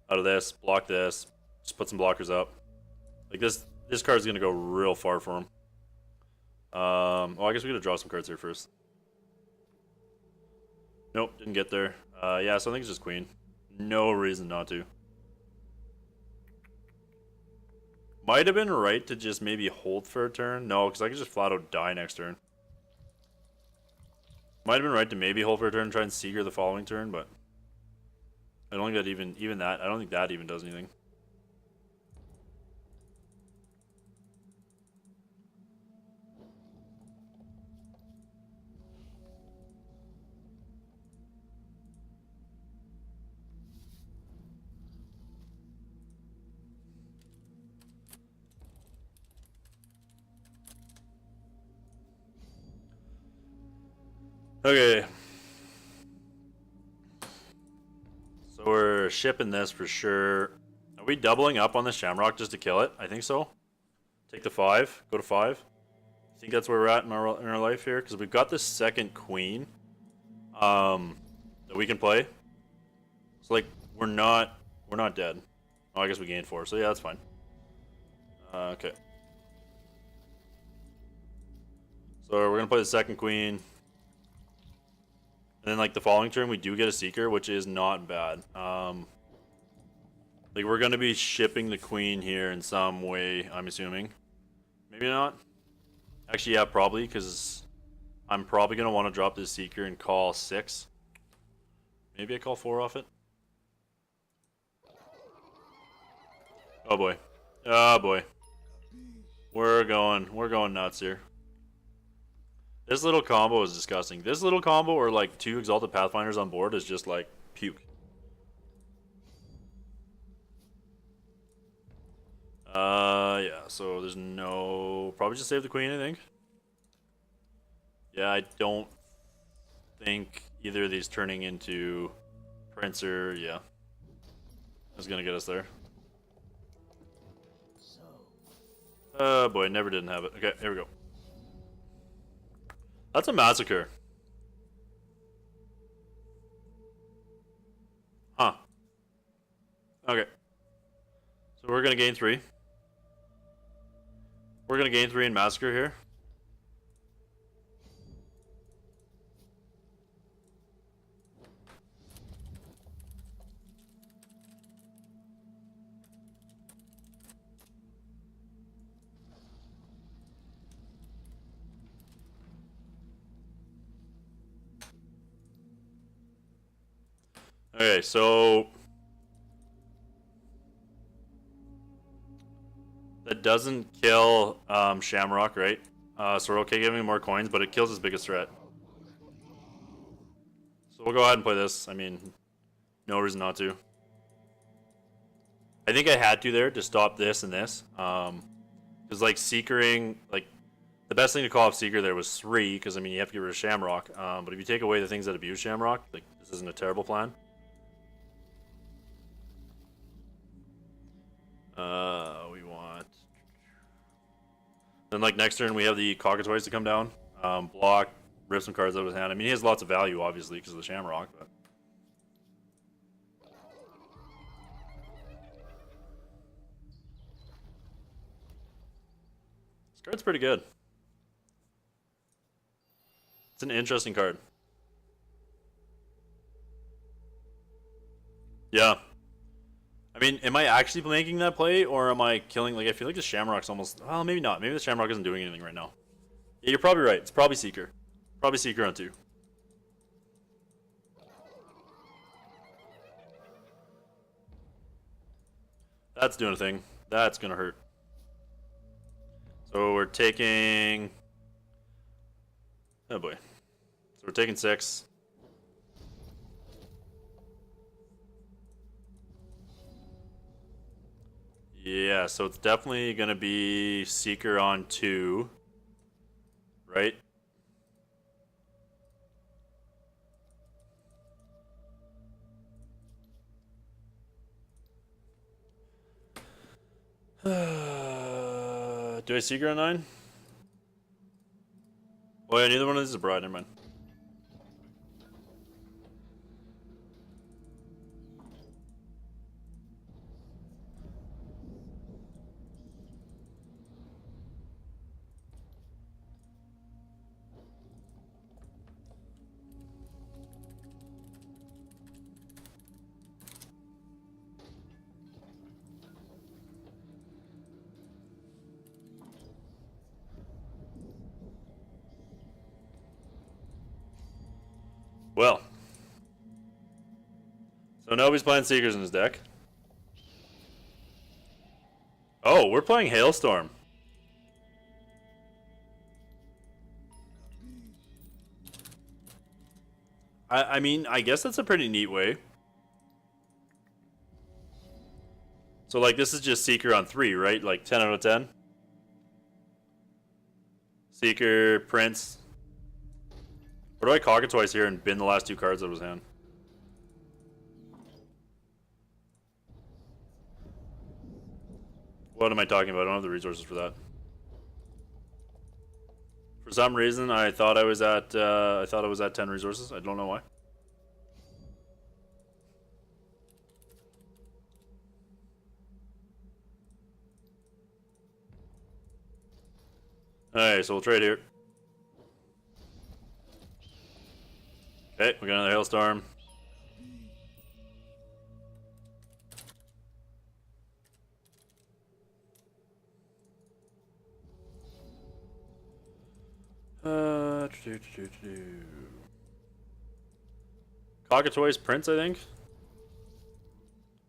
out of this. Block this. Just put some blockers up. Like this card's gonna go real far for him. Well, I guess we gotta draw some cards here first. Nope, didn't get there. Yeah, so I think it's just Queen. No reason not to. Might have been right to just maybe hold for a turn. No, because I could just flat out die next turn. Might have been right to maybe hold for a turn and try and Seeker the following turn, but I don't think that even that, I don't think that even does anything. Okay. So we're shipping this for sure. Are we doubling up on the Shamrock just to kill it? I think so. Take the 5. Go to 5. I think that's where we're at in our life here. Because we've got the second Queen that we can play. So like, we're not dead. Oh, I guess we gained 4. So yeah, that's fine. Okay. So we're going to play the second Queen. And then, like, the following turn, we do get a Seeker, which is not bad. Like, we're going to be shipping the Queen here in some way, I'm assuming. Maybe not. Actually, yeah, probably, because I'm probably going to want to drop this Seeker and call 6. Maybe I call 4 off it. Oh, boy. Oh, boy. We're going nuts here. This little combo is disgusting. This little combo or like 2 Exalted Pathfinders on board is just like puke. Yeah, so there's no... Probably just save the queen, I think. Yeah, I don't think either of these turning into Prince or... Yeah. That's gonna get us there. Oh boy, never didn't have it. Okay, here we go. That's a Massacre. Huh. Okay. So we're gonna gain 3. We're gonna gain 3 in Massacre here. Okay, so that doesn't kill Shamrock, right? So we're okay giving more coins, but it kills his biggest threat. So we'll go ahead and play this. I mean, no reason not to. I think I had to there to stop this and this. Because like Seekering, like the best thing to call off Seeker there was 3, because I mean you have to get rid of Shamrock. But if you take away the things that abuse Shamrock, like this isn't a terrible plan. We want... Then like next turn we have the Cockatwice to come down. Block, rip some cards out of his hand. I mean he has lots of value obviously because of the Shamrock, but... This card's pretty good. It's an interesting card. Yeah. I mean, am I actually making that play, or am I killing... Like, I feel like the Shamrock's almost... Well, maybe not. Maybe the Shamrock isn't doing anything right now. Yeah, you're probably right. It's probably Seeker. Probably Seeker on 2. That's doing a thing. That's gonna hurt. So we're taking... Oh boy. So we're taking 6. Yeah, so it's definitely gonna be Seeker on 2. Right? Do I Seeker on 9? Oh yeah, neither one of these is a broad, never mind. Well. So nobody's playing Seekers in his deck. Oh, we're playing Hailstorm. I mean, I guess that's a pretty neat way. So, like, this is just Seeker on 3, right? Like, 10 out of 10. Seeker, Prince. Or do I Cockatwice here and bin the last 2 cards out of his hand? What am I talking about? I don't have the resources for that. For some reason, I thought I was at 10 resources. I don't know why. Alright, so we'll trade here. Okay, we got another Hailstorm. Cockatwice Prince, I think.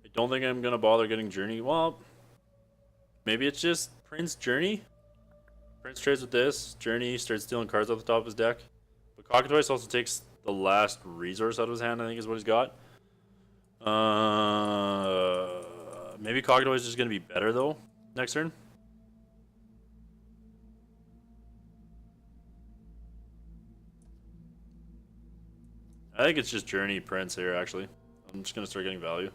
I don't think I'm gonna bother getting Journey. Well, maybe it's just Prince Journey. Prince trades with this. Journey starts stealing cards off the top of his deck. But Cockatwice also takes the last resource out of his hand, I think is what he's got. Maybe Cockatwice is just going to be better, though, next turn. I think it's just Journey Prince here, actually. I'm just going to start getting value.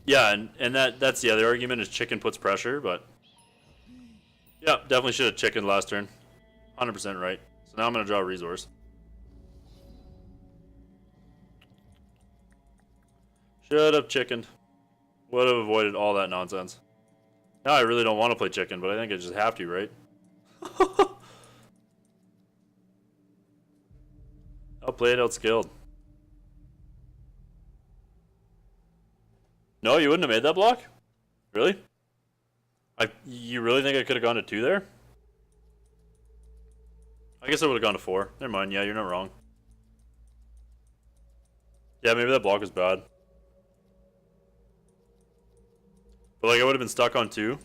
Yeah, and that's the other argument is chicken puts pressure, but yeah, definitely should have chickened last turn. 100% right. So now I'm going to draw a resource. Should have chickened. Would have avoided all that nonsense. Now I really don't want to play chicken, but I think I just have to, right? Outplayed, outskilled. No, you wouldn't have made that block? Really? You really think I could have gone to 2 there? I guess I would have gone to 4. Never mind, yeah, you're not wrong. Yeah, maybe that block was bad. But like I would have been stuck on 2.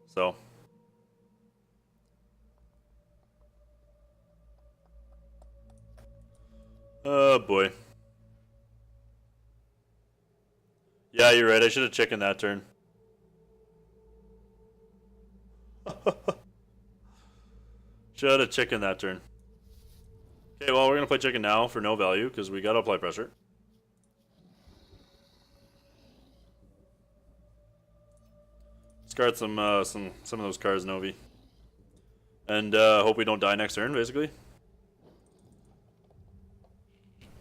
So. Oh boy. Yeah, you're right. I should have chickened that turn. Should have chickened that turn. Okay, well, we're going to play chicken now for no value because we got to apply pressure. Discard some of those cards, Novi. And hope we don't die next turn, basically.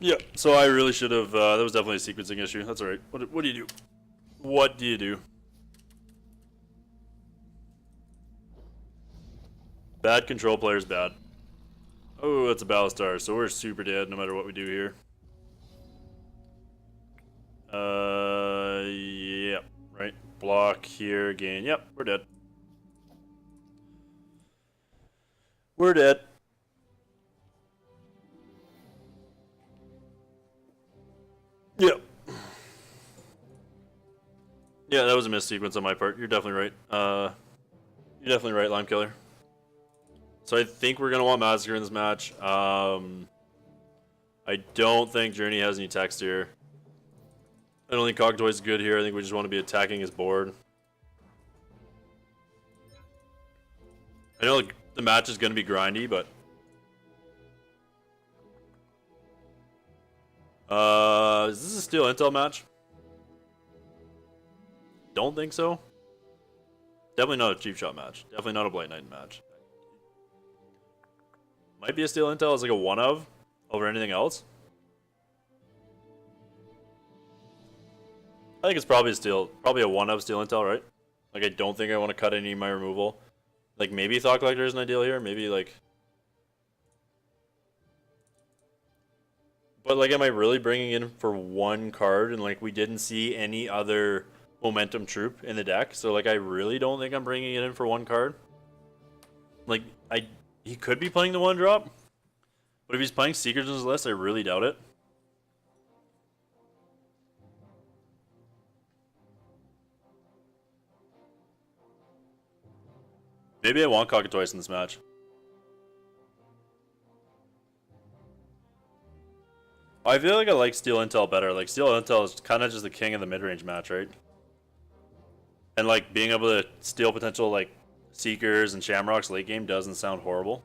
Yeah, so I really should have, that was definitely a sequencing issue. That's alright. What do you do? What do you do? Bad control player's bad. Oh, that's a Ballastar, so we're super dead no matter what we do here. Yeah, right. Block here again. Yep, we're dead. We're dead. Yep. Yeah, that was a missed sequence on my part. You're definitely right. You're definitely right, Lime Killer. So I think we're gonna want Massacre in this match. I don't think Journey has any text here. I don't think Cockatwice is good here. I think we just want to be attacking his board. I know the match is gonna be grindy, but is this a Steel Intel match? Don't think so. Definitely not a cheap shot match. Definitely not a Blight Knight match. Might be a Steel Intel as like a one of over anything else. I think it's probably a one of Steel Intel, right? Like I don't think I want to cut any of my removal. Like maybe Thought Collector is an ideal here. Maybe like. But like, am I really bringing in for one card? And like, we didn't see any other momentum troop in the deck, so like, I really don't think I'm bringing it in for one card. Like, he could be playing the one drop, but if he's playing Seekers in his list, I really doubt it. Maybe I want Cockatwice in this match. I feel like I like Steel Intel better. Like, Steel Intel is kind of just the king of the mid-range match, right? And, like, being able to steal potential, like, Seekers and Shamrocks late game doesn't sound horrible.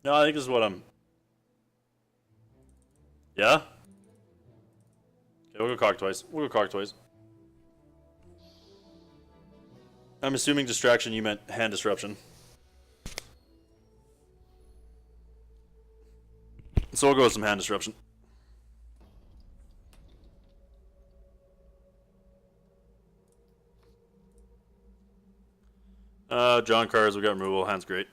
No, I think this is what I'm... Yeah? Okay, we'll go Cockatwice. We'll go Cockatwice. I'm assuming distraction, you meant hand disruption. So we'll go with some hand disruption. John cards, we got removal. Hand's great.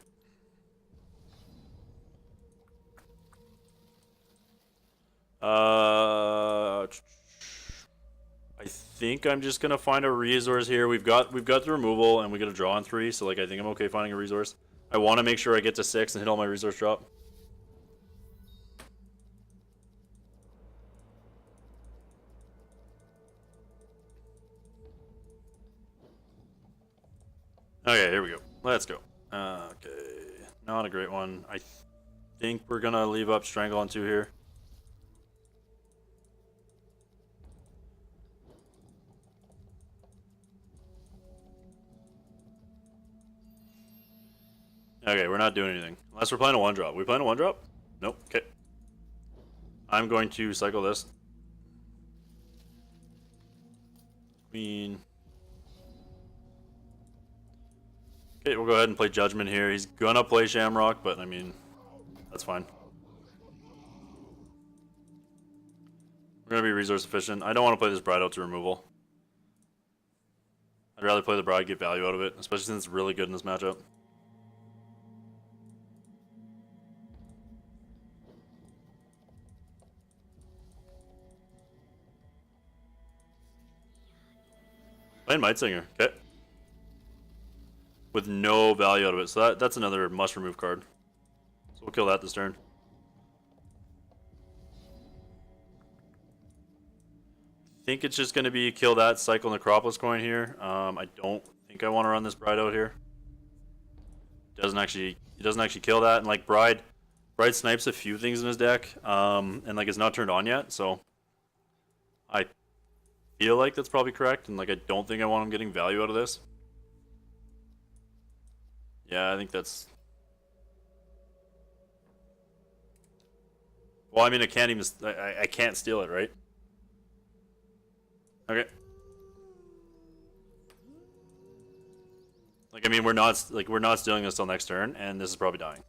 I think I'm just gonna find a resource here. We've got the removal and we got a draw on 3, so like I think I'm okay finding a resource. I want to make sure I get to 6 and hit all my resource drop. Okay, here we go. Let's go. Okay, not a great one. I think we're gonna leave up Strangle on 2 here. Okay, we're not doing anything. Unless we're playing a 1-drop. We playing a 1-drop? Nope. Okay. I'm going to cycle this. Queen. Okay, we'll go ahead and play Judgment here. He's gonna play Shamrock, but I mean, that's fine. We're gonna be resource efficient. I don't want to play this Bride out to removal. I'd rather play the Bride, get value out of it, especially since it's really good in this matchup. Playing Might Singer, okay. With no value out of it, so that's another must remove card. So we'll kill that this turn. I think it's just going to be kill that, cycle Necropolis Coin here. I don't think I want to run this Bride out here. He doesn't actually kill that, and like Bride snipes a few things in his deck, and like it's not turned on yet, so I feel like that's probably correct, and like I don't think I want him getting value out of this. Yeah, I think that's... Well, I mean, I can't even... I can't steal it, right? Okay. Like, I mean, we're not stealing this till next turn, and this is probably dying.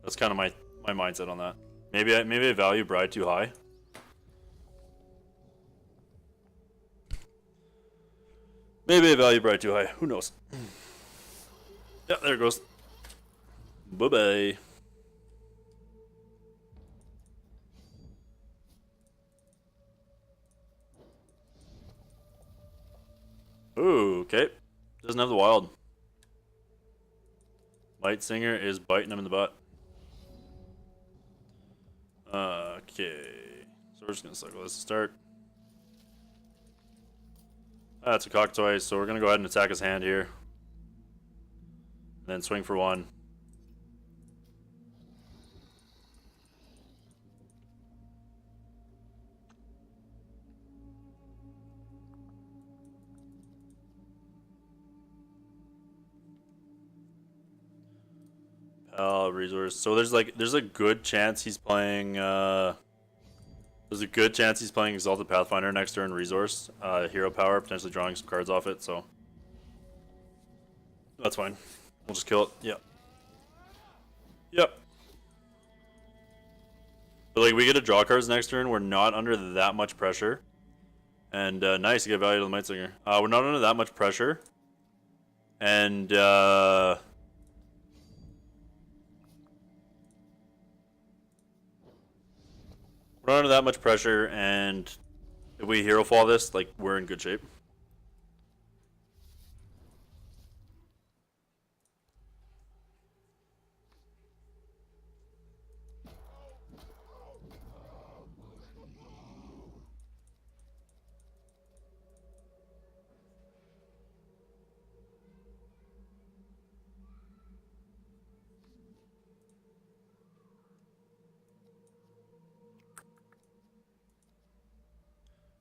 That's kind of my mindset on that. Maybe I value Bride too high. Maybe I value Bride too high. Who knows? Yeah, there it goes. Bye-bye. Ooh, okay. Doesn't have the wild. Might Singer is biting him in the butt. Okay. So we're just gonna cycle this to start. That's a Cockatwice, so we're gonna go ahead and attack his hand here. And then swing for 1. Resource. So there's a good chance he's playing Exalted Pathfinder next turn resource. Hero power, potentially drawing some cards off it, so that's fine. We'll just kill it. Yep. Yep. But like we get to draw cards next turn, we're not under that much pressure. And nice, you get value to the Might Singer. We're not under that much pressure. And we're not under that much pressure, and if we hero fall this, like we're in good shape.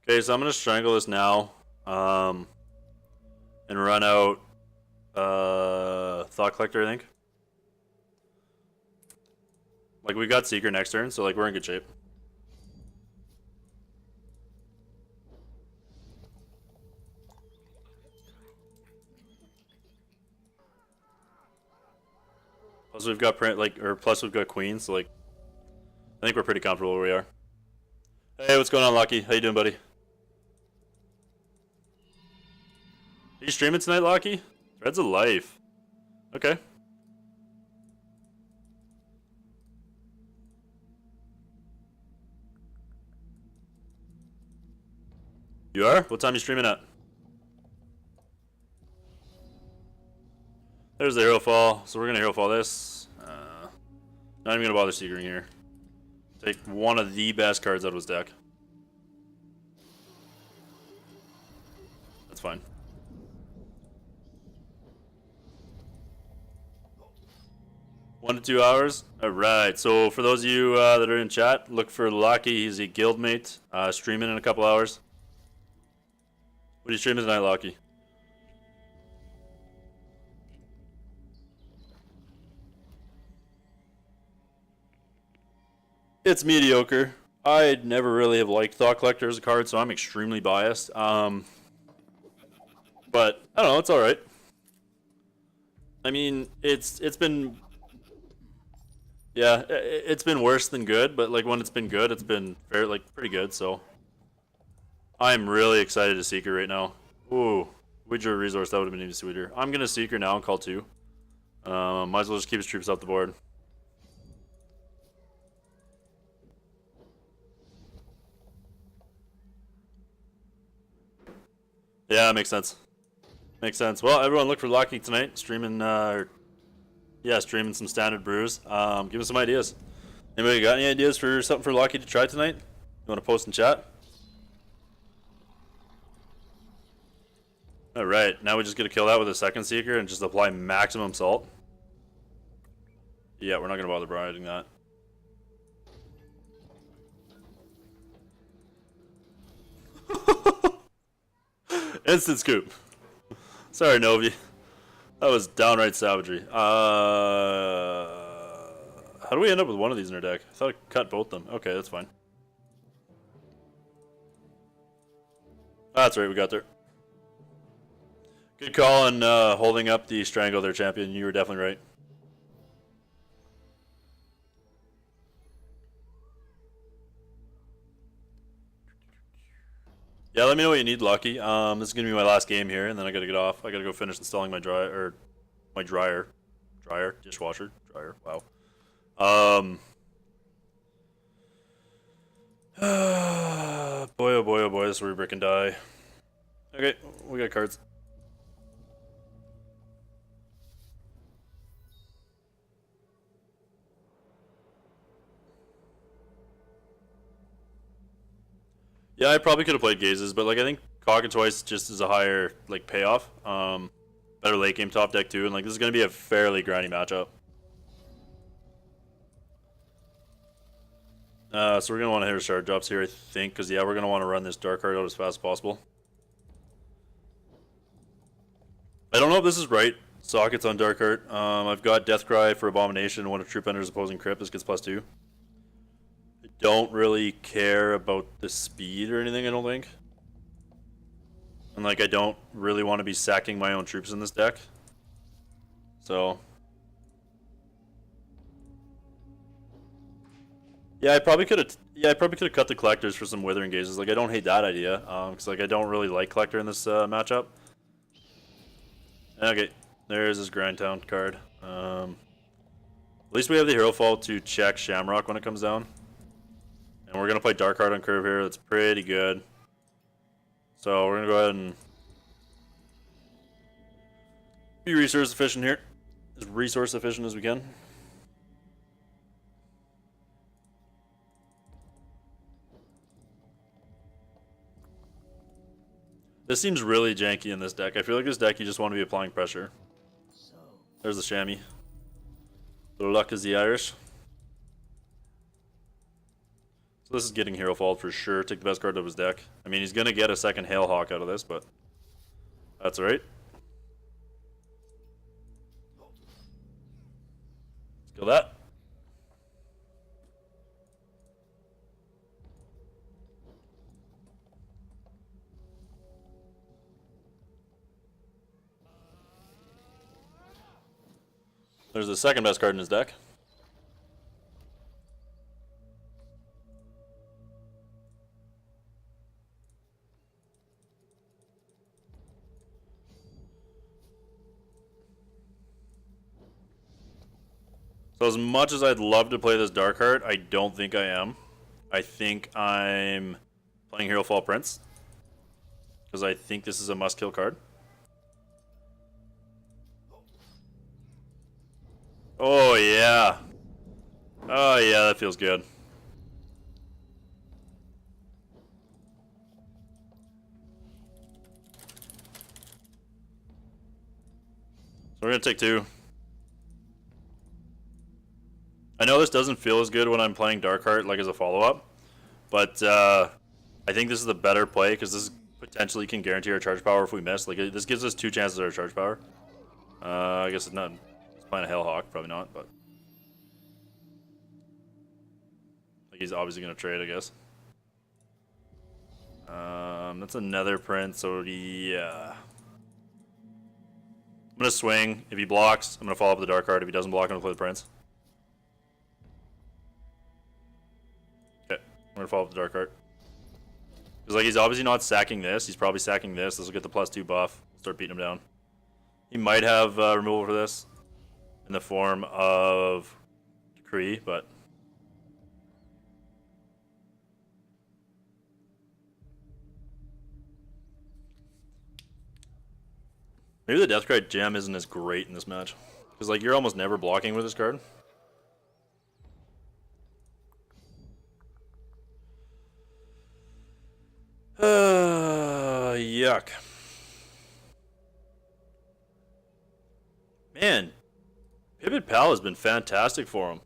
Okay, so I'm gonna strangle this now, and run out Thought Collector, I think. Like we got Seeker next turn, so like we're in good shape. Plus we've got plus we've got Queen, so like I think we're pretty comfortable where we are. Hey, what's going on, Lockie? How you doing, buddy? Are you streaming tonight, Lockie? Is Threads of Life. Okay. You are? What time are you streaming at? There's the Herofall. So we're going to Herofall this. Not even going to bother Seekering here. Take one of the best cards out of his deck. That's fine. One to 2 hours. Alright, so for those of you that are in chat, look for Lockie. He's a guildmate. Streaming in a couple hours. What are you streaming tonight, Lockie? It's mediocre. I never really have liked Thought Collector as a card, so I'm extremely biased. But I don't know, it's alright. I mean, it's been... Yeah, it's been worse than good, but like when it's been good, it's been pretty good, so... I'm really excited to Seeker right now. Ooh, we drew a resource, that would have been even sweeter. I'm gonna Seeker now and call 2. Might as well just keep his troops off the board. Yeah, makes sense. Makes sense. Well, everyone look for Lockie tonight. Streaming, streaming some standard brews. Give us some ideas. Anybody got any ideas for something for Lockie to try tonight? You want to post in chat? Alright, now we just get to kill that with a second Seeker and just apply maximum salt. Yeah, we're not going to bother riding that. Instant scoop. Sorry, Novi. That was downright savagery. How do we end up with one of these in our deck? I thought I cut both of them. Okay, that's fine. That's right, we got there. Good call on holding up the Strangle there, champion. You were definitely right. Yeah, let me know what you need, Lucky. This is gonna be my last game here, and then I gotta get off. I gotta go finish installing my dryer, dishwasher, dryer. Wow. Boy, oh boy, oh boy, this is where we brick and die. Okay, we got cards. Yeah, I probably could have played Gazes, but like I think Cockatwice just is a higher like payoff. Better late game top deck too, and like this is gonna be a fairly grindy matchup. So we're gonna want to hit our shard drops here, I think, because yeah, we're gonna want to run this dark card out as fast as possible. I don't know if this is right. Sockets on dark art. I've got Deathcry for Abomination. When a troop enters opposing crypt, this gets +2. I don't really care about the speed or anything, I don't think. And like I don't really want to be sacking my own troops in this deck. So yeah, I probably could have cut the collectors for some Withering Gazes. Like I don't hate that idea. Cause like I don't really like collector in this matchup. Okay, there's this Grindtown card. At least we have the Herofall to check Shamrock when it comes down. And we're gonna play Dark Heart on curve here. That's pretty good. So we're gonna go ahead and be resource efficient here. As resource efficient as we can. This seems really janky in this deck. I feel like this deck you just want to be applying pressure. There's the chamois. The luck is the Irish. So this is getting Herofall for sure. Take the best card of his deck. I mean, he's going to get a second Hailhawk out of this, but that's alright. Let's kill that. There's the second best card in his deck. So as much as I'd love to play this Darkheart, I don't think I am. I think I'm playing Herofall Prince. Because I think this is a must-kill card. Oh, yeah. Oh, yeah, that feels good. So we're going to take 2. I know this doesn't feel as good when I'm playing Darkheart, like as a follow-up. But I think this is the better play, because this potentially can guarantee our charge power if we miss. Like, this gives us 2 chances at our charge power. I guess it's not... He's playing a Hellhawk, probably not, but... Like, he's obviously going to trade, I guess. That's another print, so yeah. I'm going to swing. If he blocks, I'm going to follow up with the Dark Card. If he doesn't block, I'm going to play the Prince. Okay, I'm going to follow up with the Dark Card. Because, like, he's obviously not sacking this. He's probably sacking this. This will get the +2 buff. Start beating him down. He might have removal for this in the form of Decree, but... Maybe the Deathcry gem isn't as great in this match. Because, like, you're almost never blocking with this card. Yuck. Man, Pivot Pal has been fantastic for him.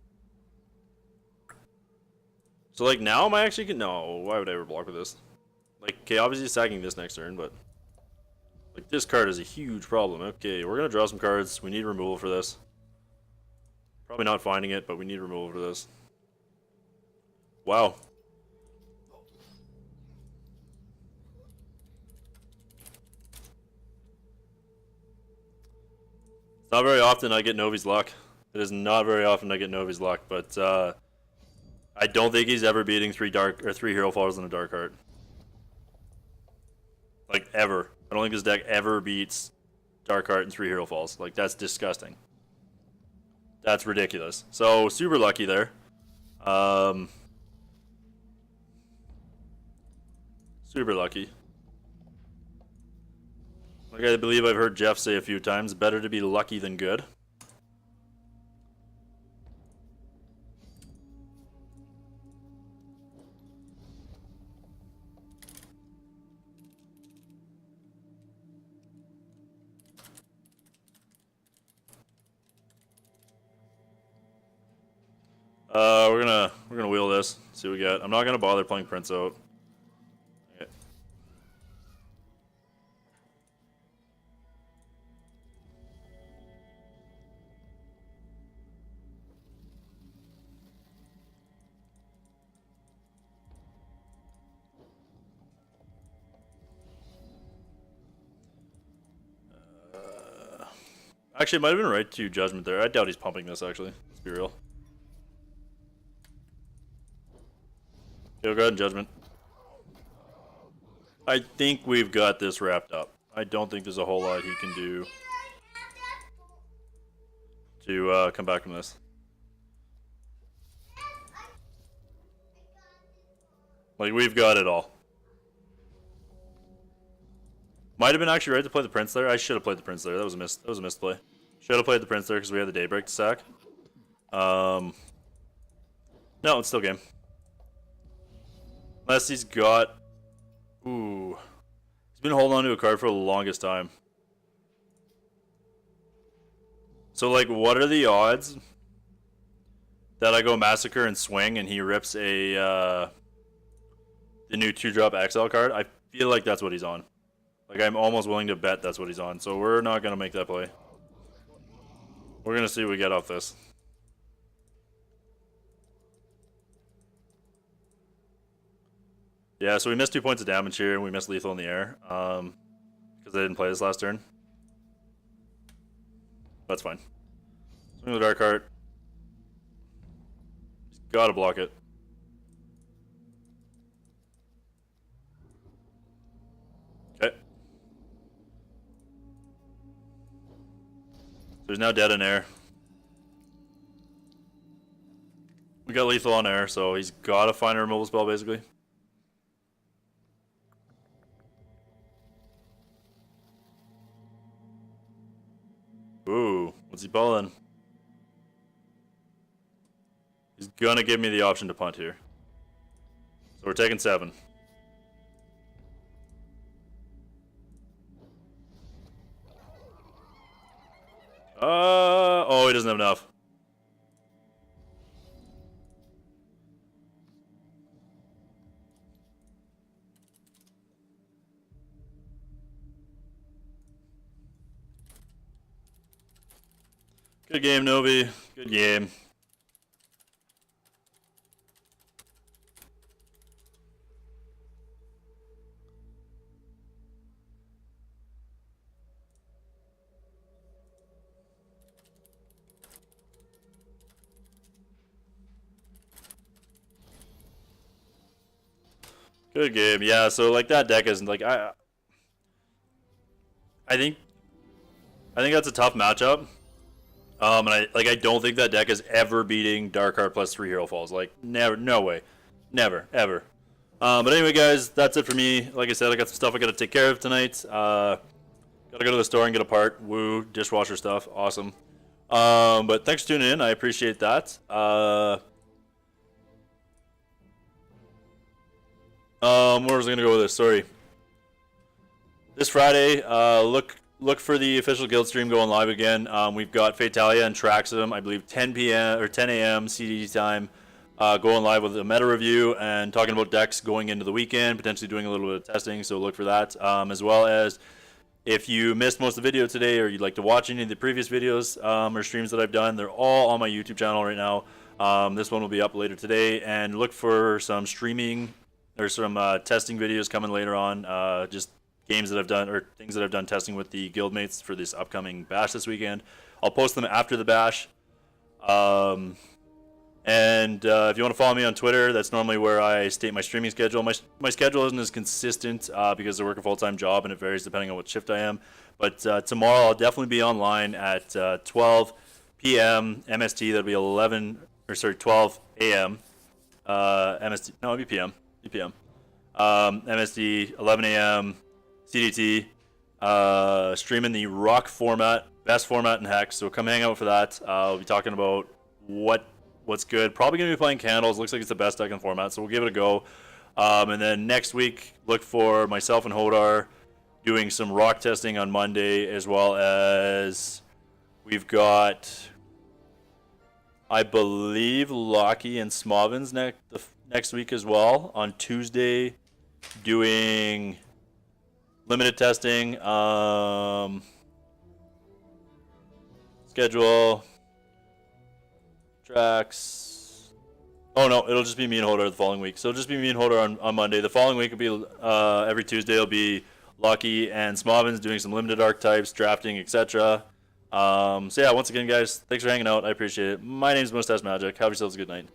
So, like, now am I actually... No, why would I ever block with this? Like, okay, obviously sacking this next turn, but... Like, this card is a huge problem. Okay, we're going to draw some cards. We need removal for this. Probably not finding it, but we need removal for this. Wow. It's not very often I get Novi's luck. It is not very often I get Novi's luck, but I don't think he's ever beating 3 Hero Falls in a Darkheart. Like, ever. I don't think this deck ever beats Darkheart and 3 Hero Falls. Like, that's disgusting. That's ridiculous. So, super lucky there. Super lucky. Like I believe I've heard Jeff say a few times, better to be lucky than good. We're gonna wheel this. See what we get. I'm not gonna bother playing Prince out. Okay. Actually, it might have been right to Judgment there. I doubt he's pumping this, actually. Let's be real. Go ahead and Judgment. I think we've got this wrapped up. I don't think there's a whole lot he can do to come back from this. Like, we've got it all. Might have been actually right to play the Prince there. I should have played the Prince there. That was a missed play. Should have played the Prince there because we had the Daybreak to sack. No, it's still game. Unless he's got... Ooh. He's been holding on to a card for the longest time. So, like, what are the odds that I go Massacre and swing and he rips the new 2-drop XL card? I feel like that's what he's on. Like, I'm almost willing to bet that's what he's on. So we're not going to make that play. We're going to see what we get off this. Yeah, so we missed 2 points of damage here, and we missed lethal in the air. Because I didn't play this last turn. That's fine. Swing the Dark Heart. He's gotta block it. Okay. So he's now dead in air. got lethal on air, so he's got to find a removal spell, basically. Ooh, what's he pulling? He's gonna give me the option to punt here. So we're taking 7. Oh, he doesn't have enough. Good game, Novi. Good game. Good game. Yeah, so like that deck isn't like I think that's a tough matchup. And I don't think that deck is ever beating Darkheart plus 3 Herofalls. Like never, no way. Never, ever. But anyway, guys, that's it for me. Like I said, I got some stuff I gotta take care of tonight. Gotta go to the store and get a part. Woo, dishwasher stuff. Awesome. But thanks for tuning in. I appreciate that. Where was I gonna go with this? Sorry. This Friday, look for the official guild stream going live again. We've got Fatalia and Traxum, I believe 10 p.m. or 10 a.m. CDT time, going live with a meta review and talking about decks going into the weekend, potentially doing a little bit of testing. So look for that, as well as if you missed most of the video today or you'd like to watch any of the previous videos or streams that I've done, they're all on my YouTube channel right now. This one will be up later today, and look for some streaming. There's some testing videos coming later on, just games that I've done or things that I've done testing with the guildmates for this upcoming bash this weekend. I'll post them after the bash. And if you want to follow me on Twitter, that's normally where I state my streaming schedule. My schedule isn't as consistent because I work a full-time job and it varies depending on what shift I am. But tomorrow I'll definitely be online at 12 p.m. MST. That'll be 12 a.m. MST. No, it'll be p.m. p.m. MSD, 11 a.m. CDT, streaming the Rock format, best format in Hex. So come hang out for that. We'll be talking about what's good. Probably going to be playing Candles. Looks like it's the best deck in format, so we'll give it a go. And then next week, look for myself and Hodar doing some Rock testing on Monday, as well as we've got, I believe, Lockie and Smovins next week as well. On Tuesday, doing limited testing. Schedule. Tracks. Oh no, it'll just be me and Hodar the following week. So it'll just be me and Hodar on Monday. The following week will be, every Tuesday it'll be Lockie and Smovins doing some limited archetypes, drafting, etc. So yeah, once again, guys, thanks for hanging out. I appreciate it. My name's Mustache Magic. Have yourselves a good night.